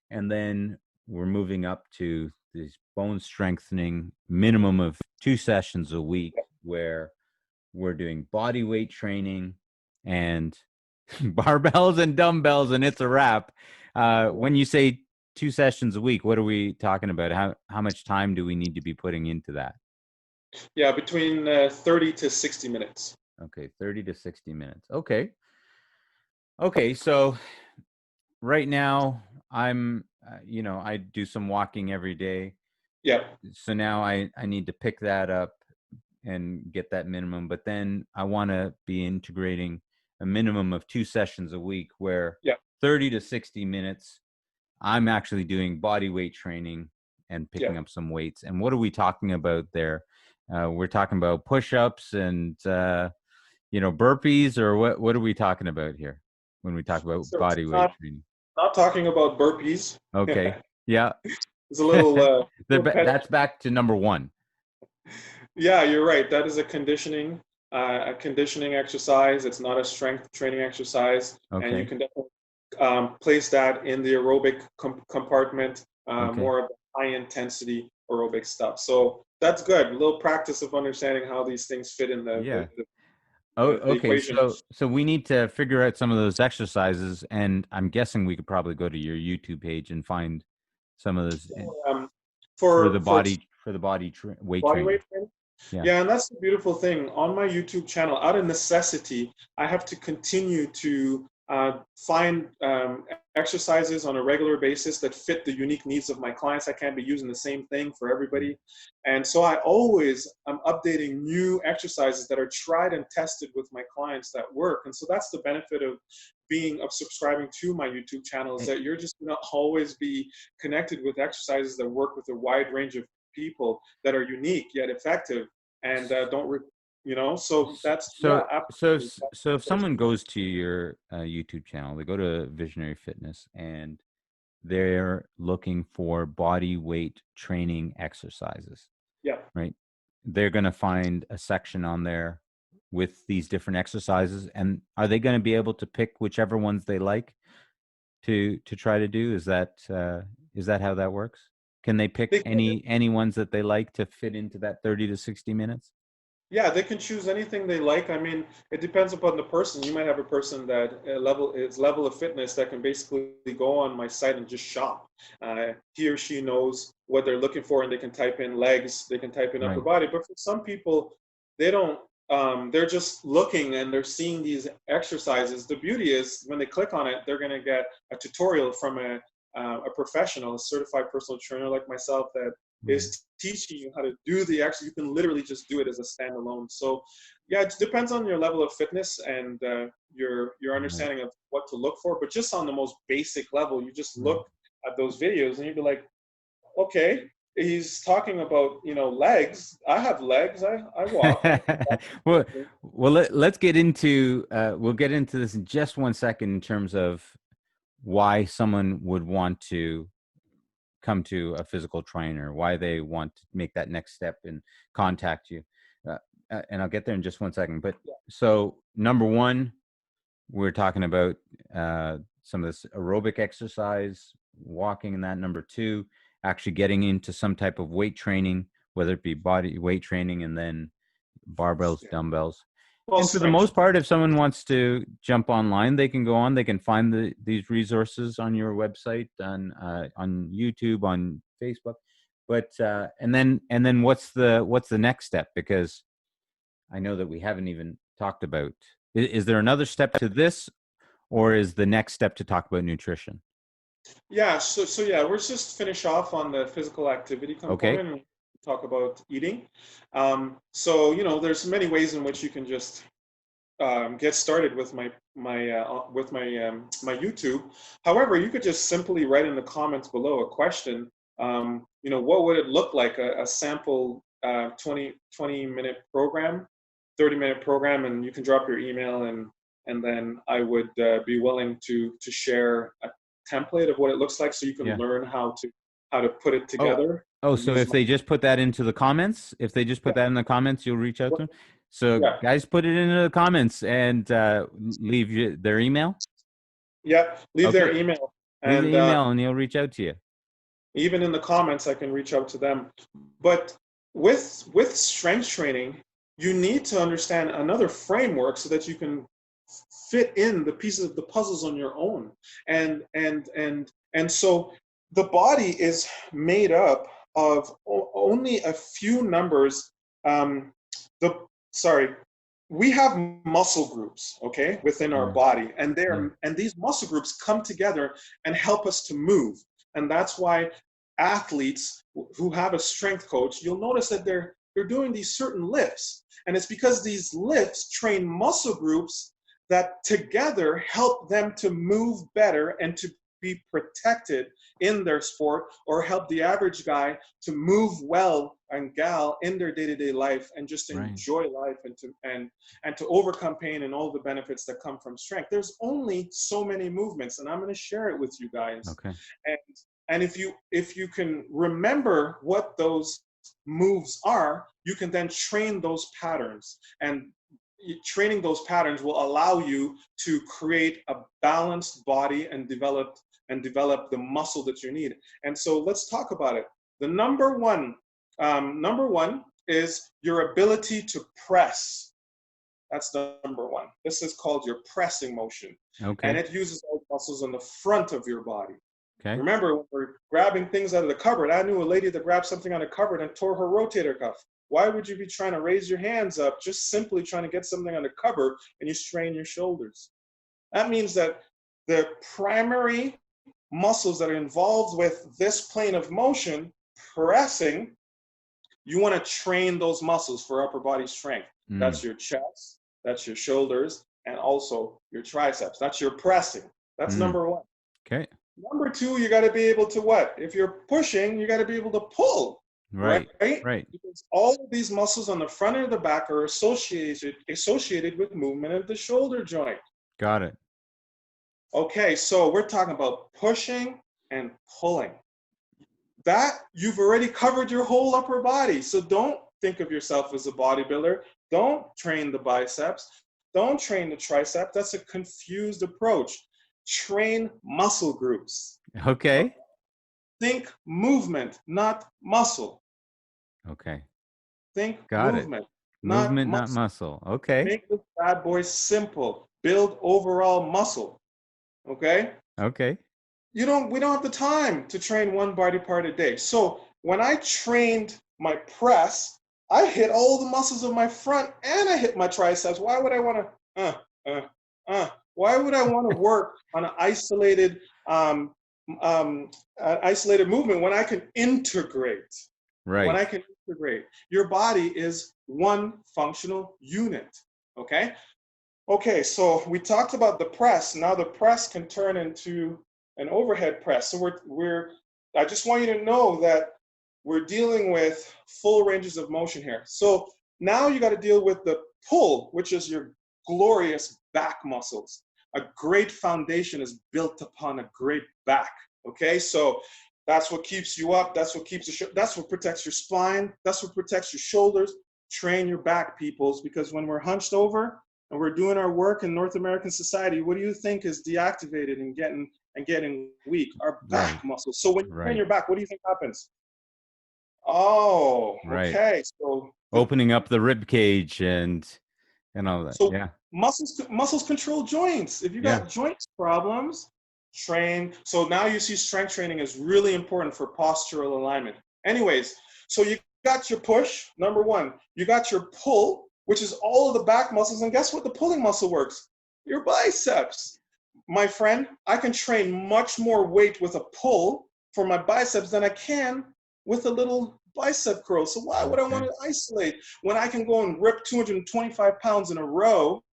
Speaker 2: And then we're moving up to these bone strengthening minimum of 2 sessions a week, where we're doing body weight training and barbells and dumbbells, and it's a wrap. When you say 2 sessions a week, what are we talking about? How much time do we need to be putting into that?
Speaker 3: Yeah, between 30 to 60 minutes.
Speaker 2: Okay, 30 to 60 minutes. Okay. Okay, so right now I'm I do some walking every day.
Speaker 3: Yeah,
Speaker 2: So now I need to pick that up and get that minimum, but then I want to be integrating a minimum of 2 sessions a week where
Speaker 3: yeah,
Speaker 2: 30 to 60 minutes I'm actually doing body weight training and
Speaker 3: yeah.
Speaker 2: picking up some weights. And what are we talking about there? We're talking about push-ups and burpees, or what are we talking about here when we talk about
Speaker 3: So it's
Speaker 2: body weight training?
Speaker 3: not talking about burpees.
Speaker 2: Okay. Yeah.
Speaker 3: It's a little repetitive.
Speaker 2: That's back to number one.
Speaker 3: Yeah, you're right. That is a conditioning exercise. It's not a strength training exercise, and you
Speaker 2: Okay.
Speaker 3: can definitely place that in the aerobic compartment,
Speaker 2: Okay.
Speaker 3: more of the high intensity aerobic stuff. So that's good. A little practice of understanding how these things fit in
Speaker 2: Yeah. Oh,
Speaker 3: the
Speaker 2: okay.
Speaker 3: equation.
Speaker 2: So we need to figure out some of those exercises, and I'm guessing we could probably go to your YouTube page and find some of those
Speaker 3: Um,
Speaker 2: for the
Speaker 3: for
Speaker 2: weight
Speaker 3: body weight
Speaker 2: training.
Speaker 3: training.
Speaker 2: Yeah.
Speaker 3: Yeah, and that's the beautiful thing. On my YouTube channel, out of necessity, I have to continue to find exercises on a regular basis that fit the unique needs of my clients. I can't be using the same thing for
Speaker 2: Mm.
Speaker 3: everybody. And so I always am updating new exercises that are tried and tested with my clients that work. And so that's the benefit of subscribing to my YouTube channel, is
Speaker 2: Eh,
Speaker 3: that you're just going to always be connected with exercises that work with a wide range of people that are unique yet effective and don't so that's, yeah, absolutely.
Speaker 2: So if someone goes to your YouTube channel, they go to Visionary Fitness and they're looking for body weight training exercises,
Speaker 3: Yeah.
Speaker 2: right? They're going to find a section on there with these different exercises, and are they going to be able to pick whichever ones they like to try to do? Is that how that works? Can they pick
Speaker 3: They can,
Speaker 2: any ones that they like to fit into that 30 to 60 minutes?
Speaker 3: yeah, they can choose anything they like. I mean, it depends upon the person. You might have a person that level of fitness that can basically go on my site and just shop. He or she knows what they're looking for, and they can type in legs, they can type in upper
Speaker 2: Right.
Speaker 3: body. But for some people, they don't. They're just looking and they're seeing these exercises. The beauty is when they click on it, they're going to get a tutorial from a professional, a certified personal trainer like myself that
Speaker 2: Right.
Speaker 3: is teaching you how to do the action. You can literally just do it as a standalone. So, yeah, it depends on your level of fitness and your
Speaker 2: Right.
Speaker 3: understanding of what to look for. But just on the most basic level, you just
Speaker 2: Right.
Speaker 3: look at those videos and you'd be like, okay, he's talking about legs. I have legs. I walk. I
Speaker 2: well, let's get into we'll get into this in just one second in terms of why someone would want to come to a physical trainer, why they want to make that next step and contact you. Uh, and I'll get there in just one second. But so number one, we're talking about some of this aerobic exercise, walking, and that. Number two, actually getting into some type of weight training, whether it be body weight training and then barbells, dumbbells.
Speaker 3: well,
Speaker 2: And for the
Speaker 3: strength.
Speaker 2: most part, if someone wants to jump online, they can go on. They can find these resources on your website, on YouTube, on Facebook. But and then what's the next step? Because I know that we haven't even talked about. Is there another step to this, or is the next step to talk about nutrition?
Speaker 3: Yeah, so yeah, we're just finish off on the physical activity
Speaker 2: Okay.
Speaker 3: component and talk about eating. So there's many ways in which you can just get started with my YouTube. However, you could just simply write in the comments below a question. What would it look like, a sample 20-minute program, 30-minute program, and you can drop your email, and then I would be willing to share a template of what it looks like, so you can
Speaker 2: Yeah.
Speaker 3: learn how to put it
Speaker 2: Oh,
Speaker 3: together
Speaker 2: oh,
Speaker 3: and
Speaker 2: so
Speaker 3: use
Speaker 2: if
Speaker 3: my,
Speaker 2: they just put that into the comments, if they just
Speaker 3: yeah,
Speaker 2: put that in the comments, you'll reach out to them. So
Speaker 3: yeah,
Speaker 2: guys, put it into the comments and leave their email.
Speaker 3: yeah. Leave their
Speaker 2: Okay.
Speaker 3: email,
Speaker 2: Leave the
Speaker 3: and
Speaker 2: email and he'll reach out to you.
Speaker 3: even in the comments I can reach out to them. But with strength training, you need to understand another framework so that you can fit in the pieces of the puzzles on your own. And so the body is made up of only a few numbers. Um, the sorry, we have muscle groups, okay, within our
Speaker 2: Yeah.
Speaker 3: body, and
Speaker 2: Yeah.
Speaker 3: these muscle groups come together and help us to move. And that's why athletes who have a strength coach, you'll notice that they're doing these certain lifts, and it's because these lifts train muscle groups that together help them to move better and to be protected in their sport, or help the average guy to move well and gal in their day-to-day life and just
Speaker 2: Right.
Speaker 3: enjoy life and to overcome pain and all the benefits that come from strength. There's only so many movements, and I'm going to share it with you guys.
Speaker 2: Okay.
Speaker 3: And if you can remember what those moves are, you can then train those patterns, and training those patterns will allow you to create a balanced body and develop the muscle that you need. And so let's talk about it. The number one is your ability to press. That's the number one. This is called your pressing motion, and
Speaker 2: Okay.
Speaker 3: it uses all the muscles on the front of your body.
Speaker 2: Okay.
Speaker 3: Remember, when we're grabbing things out of the cupboard, I knew a lady that grabbed something out of the cupboard and tore her rotator cuff. Why would you be trying to raise your hands up, just simply trying to get something on the cupboard, and you strain your shoulders? That means that the primary muscles that are involved with this plane of motion, pressing, you want to train those muscles for upper body strength.
Speaker 2: Mm.
Speaker 3: That's your chest, that's your shoulders, and also your triceps. That's your pressing. That's
Speaker 2: Mm.
Speaker 3: number one.
Speaker 2: Okay.
Speaker 3: Number two, you got to be able to what? If you're pushing, you got to be able to pull, right?
Speaker 2: Right. Right.
Speaker 3: Because all of these muscles on the front and the back are associated with movement of the shoulder joint.
Speaker 2: Got it.
Speaker 3: Okay, so we're talking about pushing and pulling. That you've already covered your whole upper body. So don't think of yourself as a bodybuilder. Don't train the biceps. Don't train the tricep. That's a confused approach. Train muscle groups.
Speaker 2: Okay.
Speaker 3: Think movement, not muscle.
Speaker 2: Okay.
Speaker 3: Think
Speaker 2: Got it.
Speaker 3: movement, not
Speaker 2: Movement, not
Speaker 3: muscle.
Speaker 2: muscle. Okay.
Speaker 3: Make this bad boy simple. Build overall muscle. Okay?
Speaker 2: Okay.
Speaker 3: We don't have the time to train one body part a day. So when I trained my press, I hit all the muscles of my front and I hit my triceps. Why would I want why would I want to work on an isolated movement when I can integrate? When
Speaker 2: Right.
Speaker 3: I can integrate, your body is one functional unit. Okay. Okay, so we talked about the press. Now the press can turn into an overhead press. So I just want you to know that we're dealing with full ranges of motion here. So now you got to deal with the pull, which is your glorious back muscles. A great foundation is built upon a great back. Okay, so that's what keeps you up. That's what that's what protects your spine. That's what protects your shoulders. Train your back, peoples, because when we're hunched over and we're doing our work in North American society, what do you think is deactivated and getting weak? Our
Speaker 2: Right.
Speaker 3: back muscles. So when you train
Speaker 2: Right.
Speaker 3: your back, what do you think happens? Oh,
Speaker 2: Right.
Speaker 3: okay.
Speaker 2: Opening up the rib cage and all that.
Speaker 3: So
Speaker 2: Yeah.
Speaker 3: muscles control joints. If you
Speaker 2: Yeah.
Speaker 3: got joints problems, train. So now you see strength training is really important for postural alignment. Anyways, so you got your push, number one. You got your pull, which is all of the back muscles. And guess what the pulling muscle works? Your biceps. My friend, I can train much more weight with a pull for my biceps than I can with a little bicep curl. So why would I want
Speaker 2: Okay.
Speaker 3: to isolate when I can go and rip 225 pounds in a row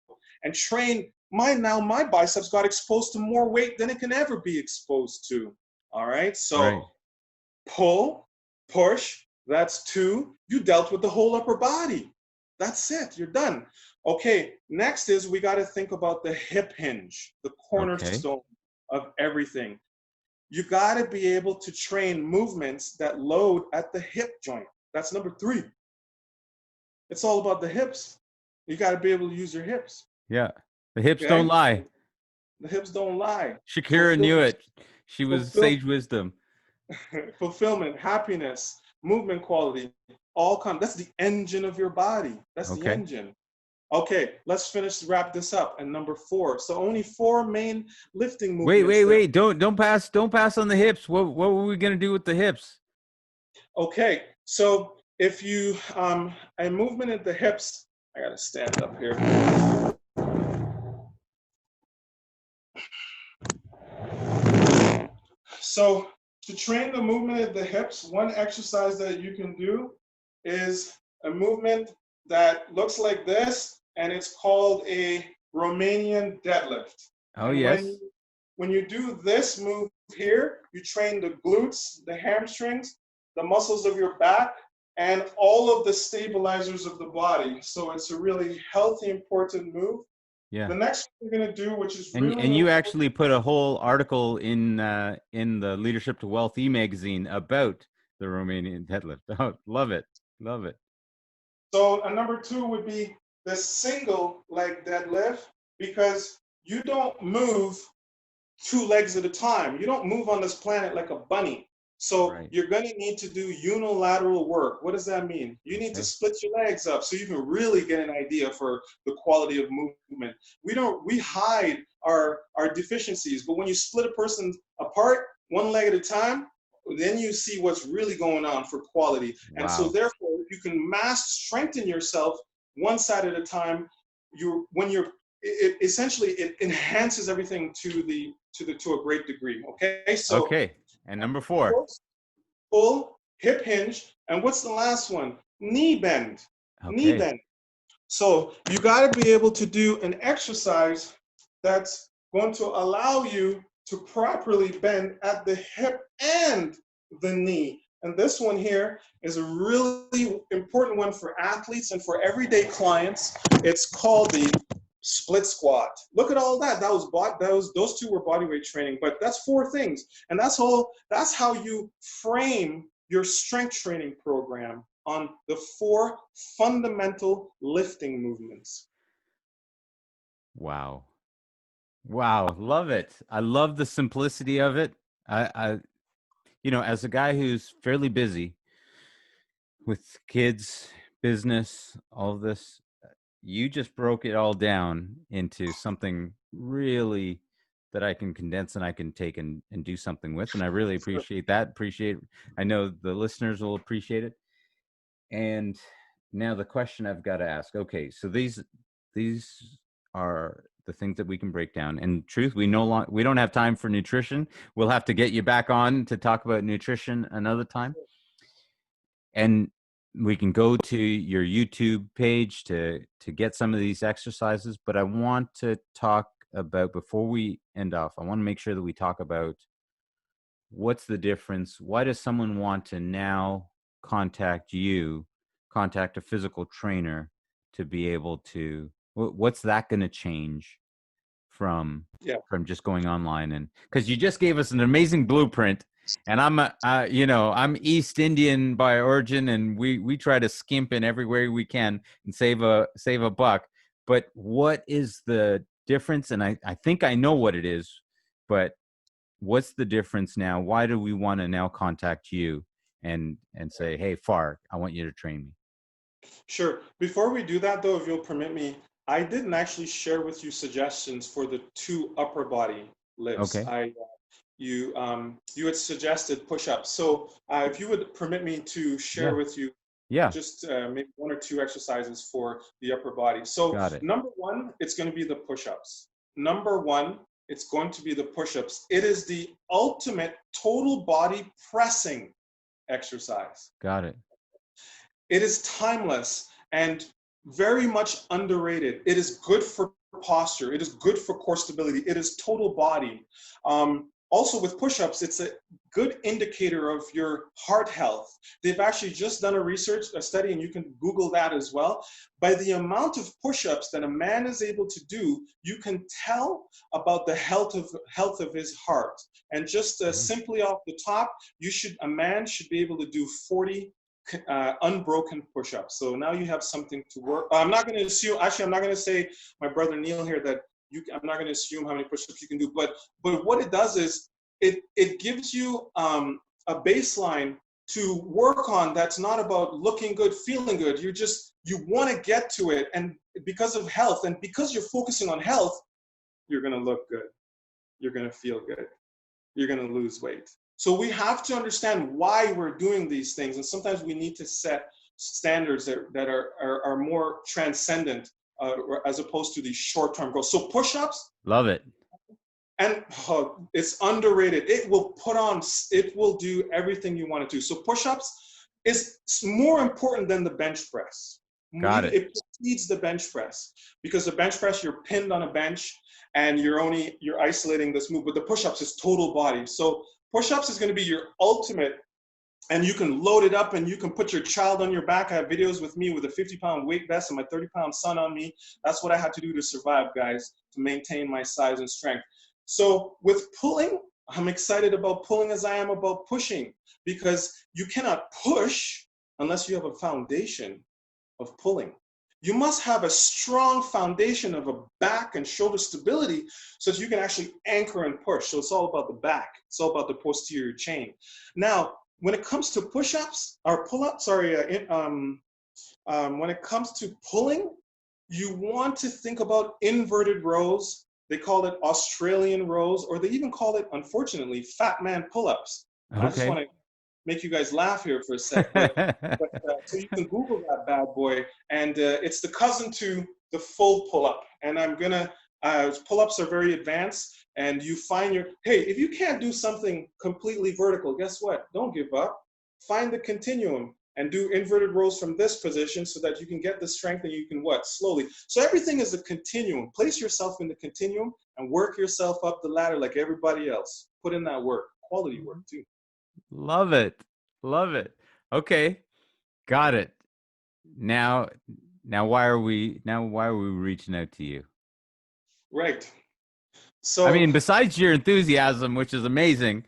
Speaker 3: and train my biceps got exposed to more weight than it can ever be exposed to. All right.
Speaker 2: Right.
Speaker 3: So pull, push, that's two. You dealt with the whole upper body. That's it. You're done. Okay. Next is we got to think about the hip hinge, the
Speaker 2: Okay.
Speaker 3: cornerstone of everything. You got to be able to train movements that load at the hip joint. That's number three. It's all about the hips. You got to be able to use your hips.
Speaker 2: Yeah. The hips don't
Speaker 3: Okay.
Speaker 2: lie.
Speaker 3: The hips don't lie.
Speaker 2: Shakira knew
Speaker 3: Fulfillment,
Speaker 2: it. She was
Speaker 3: fulfill,
Speaker 2: sage wisdom.
Speaker 3: fulfillment, happiness, movement quality. That's the engine of your body. That's the
Speaker 2: Okay.
Speaker 3: engine. Okay, let's wrap this up. And number 4. So only 4 main lifting
Speaker 2: Wait,
Speaker 3: movements
Speaker 2: wait,
Speaker 3: there.
Speaker 2: wait. Don't pass on the hips. What were we gonna do with the hips?
Speaker 3: Okay, so if you a movement at the hips, I gotta stand up here. So to train the movement of the hips, one exercise that you can do is a movement that looks like this, and it's called a Romanian deadlift.
Speaker 2: Oh
Speaker 3: And
Speaker 2: yes.
Speaker 3: when you do this move here, you train the glutes, the hamstrings, the muscles of your back, and all of the stabilizers of the body. So it's a really healthy, important move.
Speaker 2: Yeah.
Speaker 3: The next thing we're going to do, which is
Speaker 2: And
Speaker 3: really
Speaker 2: you
Speaker 3: important.
Speaker 2: actually put a whole article in the Leadership to Wealth magazine about the Romanian deadlift. Oh, love it. Love it.
Speaker 3: So a number 2 would be the single leg deadlift, because you don't move 2 legs at a time. You don't move on this planet like a bunny. So
Speaker 2: Right.
Speaker 3: you're going to need to do unilateral work. What does that mean? You need to
Speaker 2: Okay.
Speaker 3: split your legs up so you can really get an idea for the quality of movement. We hide our deficiencies, but when you split a person apart, 1 leg at a time, then you see what's really going on for quality. And so
Speaker 2: Wow.
Speaker 3: therefore, you can strengthen yourself 1 side at a time. Essentially it enhances everything to a great degree. Okay, so
Speaker 2: Okay. And number 4.
Speaker 3: full hip hinge, and what's the last one? Knee bend. Knee
Speaker 2: Okay.
Speaker 3: bend. So you got to be able to do an exercise that's going to allow you to properly bend at the hip and the knee. And this one here is a really important one for athletes and for everyday clients. It's called the split squat. Look at all that. Those 2 were bodyweight training, but that's 4 things. And that's how you frame your strength training program, on the 4 fundamental lifting movements.
Speaker 2: Wow. Wow. Love it. I love the simplicity of it. As a guy who's fairly busy with kids, business, all of this, you just broke it all down into something really that I can condense and I can take and do something with. And I really
Speaker 3: Sure.
Speaker 2: appreciate that. I know the listeners will appreciate it. And now the question I've got to ask, okay, so these are the things that we can break down. And truth, we don't have time for nutrition. We'll have to get you back on to talk about nutrition another time. And we can go to your YouTube page to get some of these exercises. But I want to talk about, before we end off, I want to make sure that we talk about what's the difference. Why does someone want to now contact a physical trainer, to be able to, what's that going to change from
Speaker 3: Yeah.
Speaker 2: just going online? And because you just gave us an amazing blueprint, and I'm East Indian by origin, and we try to skimp in every way we can and save a buck. But what is the difference? And I think I know what it is, but what's the difference now? Why do we want to now contact you and say, hey, Farr, I want you to train me?
Speaker 3: Sure. Before we do that, though, if you'll permit me, I didn't actually share with you suggestions for the 2 upper body lifts.
Speaker 2: Okay.
Speaker 3: You had suggested push-ups. So if you would permit me to share
Speaker 2: Yeah.
Speaker 3: with you
Speaker 2: Yeah.
Speaker 3: just maybe 1 or 2 exercises for the upper body. So
Speaker 2: Got it.
Speaker 3: number 1, it's going to be the push-ups. Number 1, it's going to be the push-ups. It is the ultimate total body pressing exercise.
Speaker 2: Got it.
Speaker 3: It is timeless and very much underrated. It is good for posture. It is good for core stability. It is total body. Also with push-ups, it's a good indicator of your heart health. They've actually just done a study, and you can Google that as well. By the amount of push-ups that a man is able to do, you can tell about the health of his heart. And just simply off the top, a man should be able to do 40 unbroken push-ups. So now you have something to work. I'm not going to assume. Actually, I'm not going to say, my brother Neil here, that I'm not going to assume how many push-ups you can do. But what it does is it gives you a baseline to work on that's not about looking good, feeling good. You want to get to it. And because of health, and because you're focusing on health, you're going to look good. You're going to feel good. You're going to lose weight. So we have to understand why we're doing these things. And sometimes we need to set standards that are more transcendent as opposed to these short-term goals. So push-ups.
Speaker 2: Love it.
Speaker 3: And it's underrated. It will do everything you want to do. So push-ups is more important than the bench press.
Speaker 2: Got it.
Speaker 3: It precedes the bench press, because the bench press, you're pinned on a bench and you're isolating this move, but the push-ups is total body. So push-ups is going to be your ultimate, and you can load it up and you can put your child on your back. I have videos with me with a 50-pound weight vest and my 30-pound son on me. That's what I had to do to survive, guys, to maintain my size and strength. So with pulling, I'm excited about pulling as I am about pushing, because you cannot push unless you have a foundation of pulling. You must have a strong foundation of a back and shoulder stability so that you can actually anchor and push. So it's all about the back. It's all about the posterior chain. Now, when it comes to push-ups or pull-ups, when it comes to pulling, you want to think about inverted rows. They call it Australian rows, or they even call it, unfortunately, fat man pull-ups.
Speaker 2: Okay.
Speaker 3: I just want to make you guys laugh here for a sec. But so you can Google that bad boy, and it's the cousin to the full pull-up. And I'm gonna, pull-ups are very advanced, and you find hey, if you can't do something completely vertical, guess what? Don't give up. Find the continuum and do inverted rows from this position so that you can get the strength, and you can slowly. So everything is a continuum. Place yourself in the continuum and work yourself up the ladder like everybody else. Put in that work, quality work too.
Speaker 2: Love it. Love it. Okay. Got it. Now why are we reaching out to you?
Speaker 3: Right. So
Speaker 2: I mean, besides your enthusiasm, which is amazing,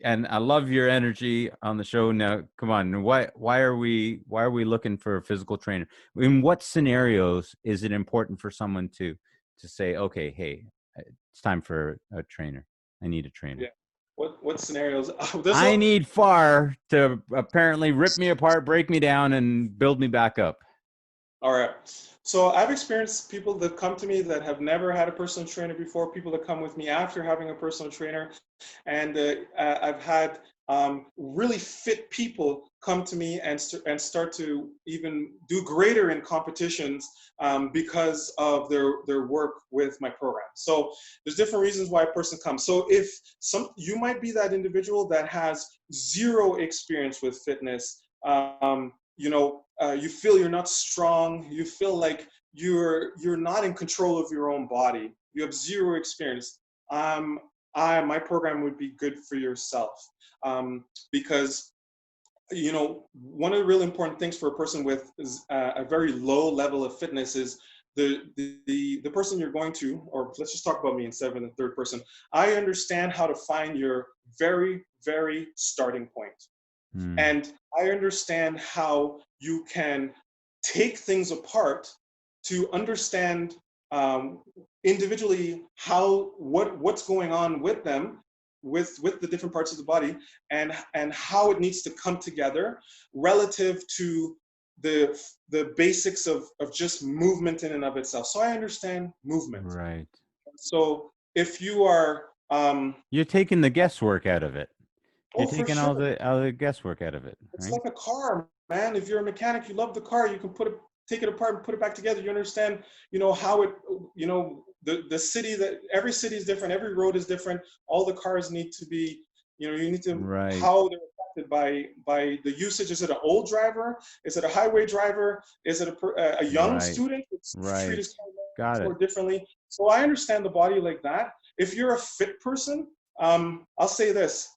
Speaker 2: and I love your energy on the show. Now, come on, why are we looking for a physical trainer? In what scenarios is it important for someone to say, okay, hey, it's time for a trainer. I need a trainer.
Speaker 3: Yeah. What scenarios?
Speaker 2: I need Farr to apparently rip me apart, break me down, and build me back up.
Speaker 3: All right. So I've experienced people that come to me that have never had a personal trainer before, people that come with me after having a personal trainer. And I've had really fit people come to me and start to even do greater in competitions because of their work with my program. So there's different reasons why a person comes. So if you might be that individual that has zero experience with fitness, you feel you're not strong, you feel like you're not in control of your own body, you have zero experience, my program would be good for yourself, because one of the really important things for a person with a very low level of fitness is the person you're going to, or let's just talk about me instead of in the third person. I understand how to find your very, very starting point. And I understand how you can take things apart to understand individually what's going on with them, with the different parts of the body, and how it needs to come together relative to the basics of just movement in and of itself. So I understand movement.
Speaker 2: Right.
Speaker 3: So if you are
Speaker 2: you're taking the guesswork out of it. You're taking
Speaker 3: all
Speaker 2: the guesswork out of it.
Speaker 3: It's
Speaker 2: right?
Speaker 3: like a car, man. If you're a mechanic, you love the car, you can take it apart and put it back together. You understand, how it, the city, that every city is different, every road is different. All the cars need to be, you need to,
Speaker 2: right.
Speaker 3: How they're affected by the usage. Is it an old driver? Is it a highway driver? Is it a young
Speaker 2: right.
Speaker 3: student? It's treated
Speaker 2: Got
Speaker 3: differently. So I understand the body like that. If you're a fit person, I'll say this.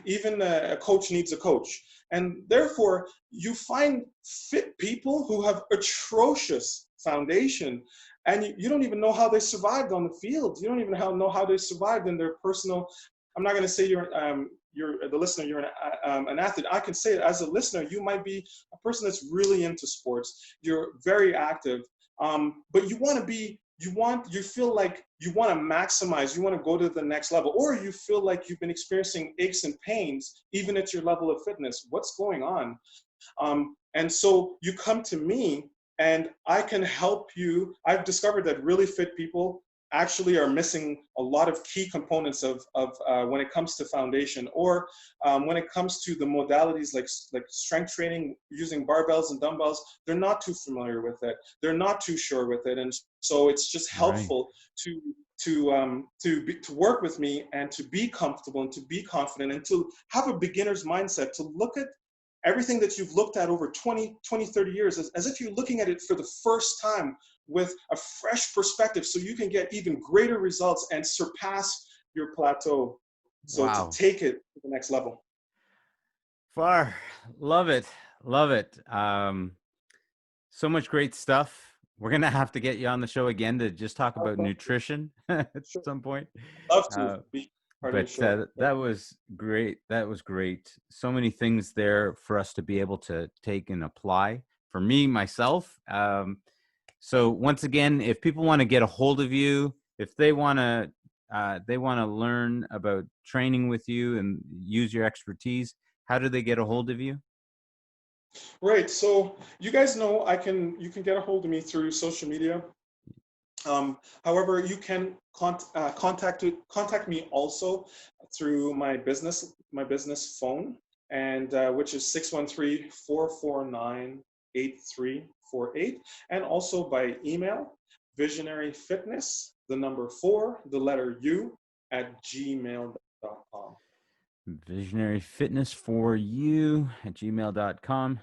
Speaker 3: Even a coach needs a coach. And therefore, you find fit people who have atrocious foundation, and you don't even know how they survived on the field. You don't even know how they survived in their personal. I'm not going to say you're the listener, you're an athlete. I can say it as a listener, you might be a person that's really into sports. You're very active, but you want to be you feel like you want to maximize, you want to go to the next level, or you feel like you've been experiencing aches and pains even at your level of fitness. What's going on? And so you come to me and I can help you. I've discovered that really fit people actually are missing a lot of key components of when it comes to foundation, or when it comes to the modalities like strength training using barbells and dumbbells. They're not too familiar with it. They're not too sure with it. And so it's just
Speaker 2: Right.
Speaker 3: helpful to work with me and to be comfortable and to be confident and to have a beginner's mindset, to look at everything that you've looked at over 30 years as if you're looking at it for the first time with a fresh perspective, so you can get even greater results and surpass your plateau. So to
Speaker 2: Wow.
Speaker 3: take it to the next level.
Speaker 2: Farr, love it. Love it. So much great stuff. We're going to have to get you on the show again to just talk about nutrition at
Speaker 3: Sure.
Speaker 2: some point.
Speaker 3: Love to
Speaker 2: Uh,
Speaker 3: be part of your
Speaker 2: but
Speaker 3: show.
Speaker 2: that was great. That was great. So many things there for us to be able to take and apply for me, myself. So once again, if people want to get a hold of you, if they want to learn about training with you and use your expertise, how do they get a hold of you?
Speaker 3: Right. So you guys know you can get a hold of me through social media. However, you can contact me also through my business phone, and which is 613-449-8348, and also by email, visionaryfitness, the number 4, the letter U, at gmail.com.
Speaker 2: Visionaryfitness4you@gmail.com.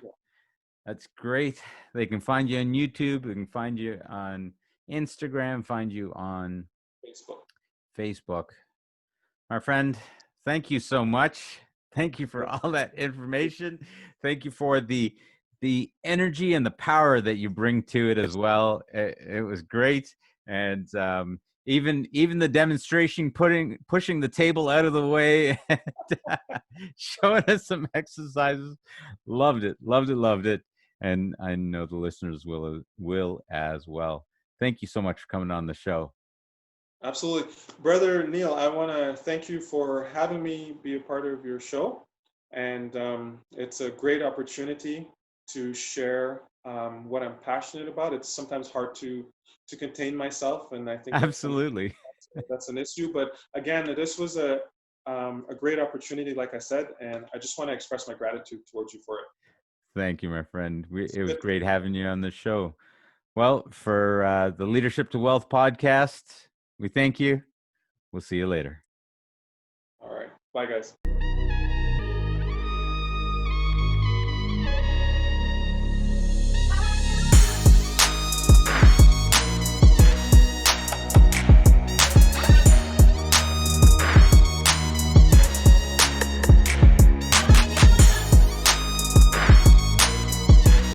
Speaker 2: That's great. They can find you on YouTube. They can find you on Instagram, find you on
Speaker 3: Facebook.
Speaker 2: Facebook. My friend, thank you so much. Thank you for all that information. Thank you for the energy and the power that you bring to it as well. It was great. And even the demonstration pushing the table out of the way and showing us some exercises. Loved it. Loved it. Loved it. And I know the listeners will as well. Thank you so much for coming on the show.
Speaker 3: Absolutely. Brother Neil, I want to thank you for having me be a part of your show. And it's a great opportunity to share what I'm passionate about. It's sometimes hard to contain myself, and I think
Speaker 2: Absolutely.
Speaker 3: that's an issue. But again, this was a great opportunity, like I said, and I just want to express my gratitude towards you for it.
Speaker 2: Thank you, my friend. It was
Speaker 3: Good.
Speaker 2: great having you on the show. Well, for the Leadership to Wealth podcast, we thank you. We'll see you later.
Speaker 3: All right. Bye, guys.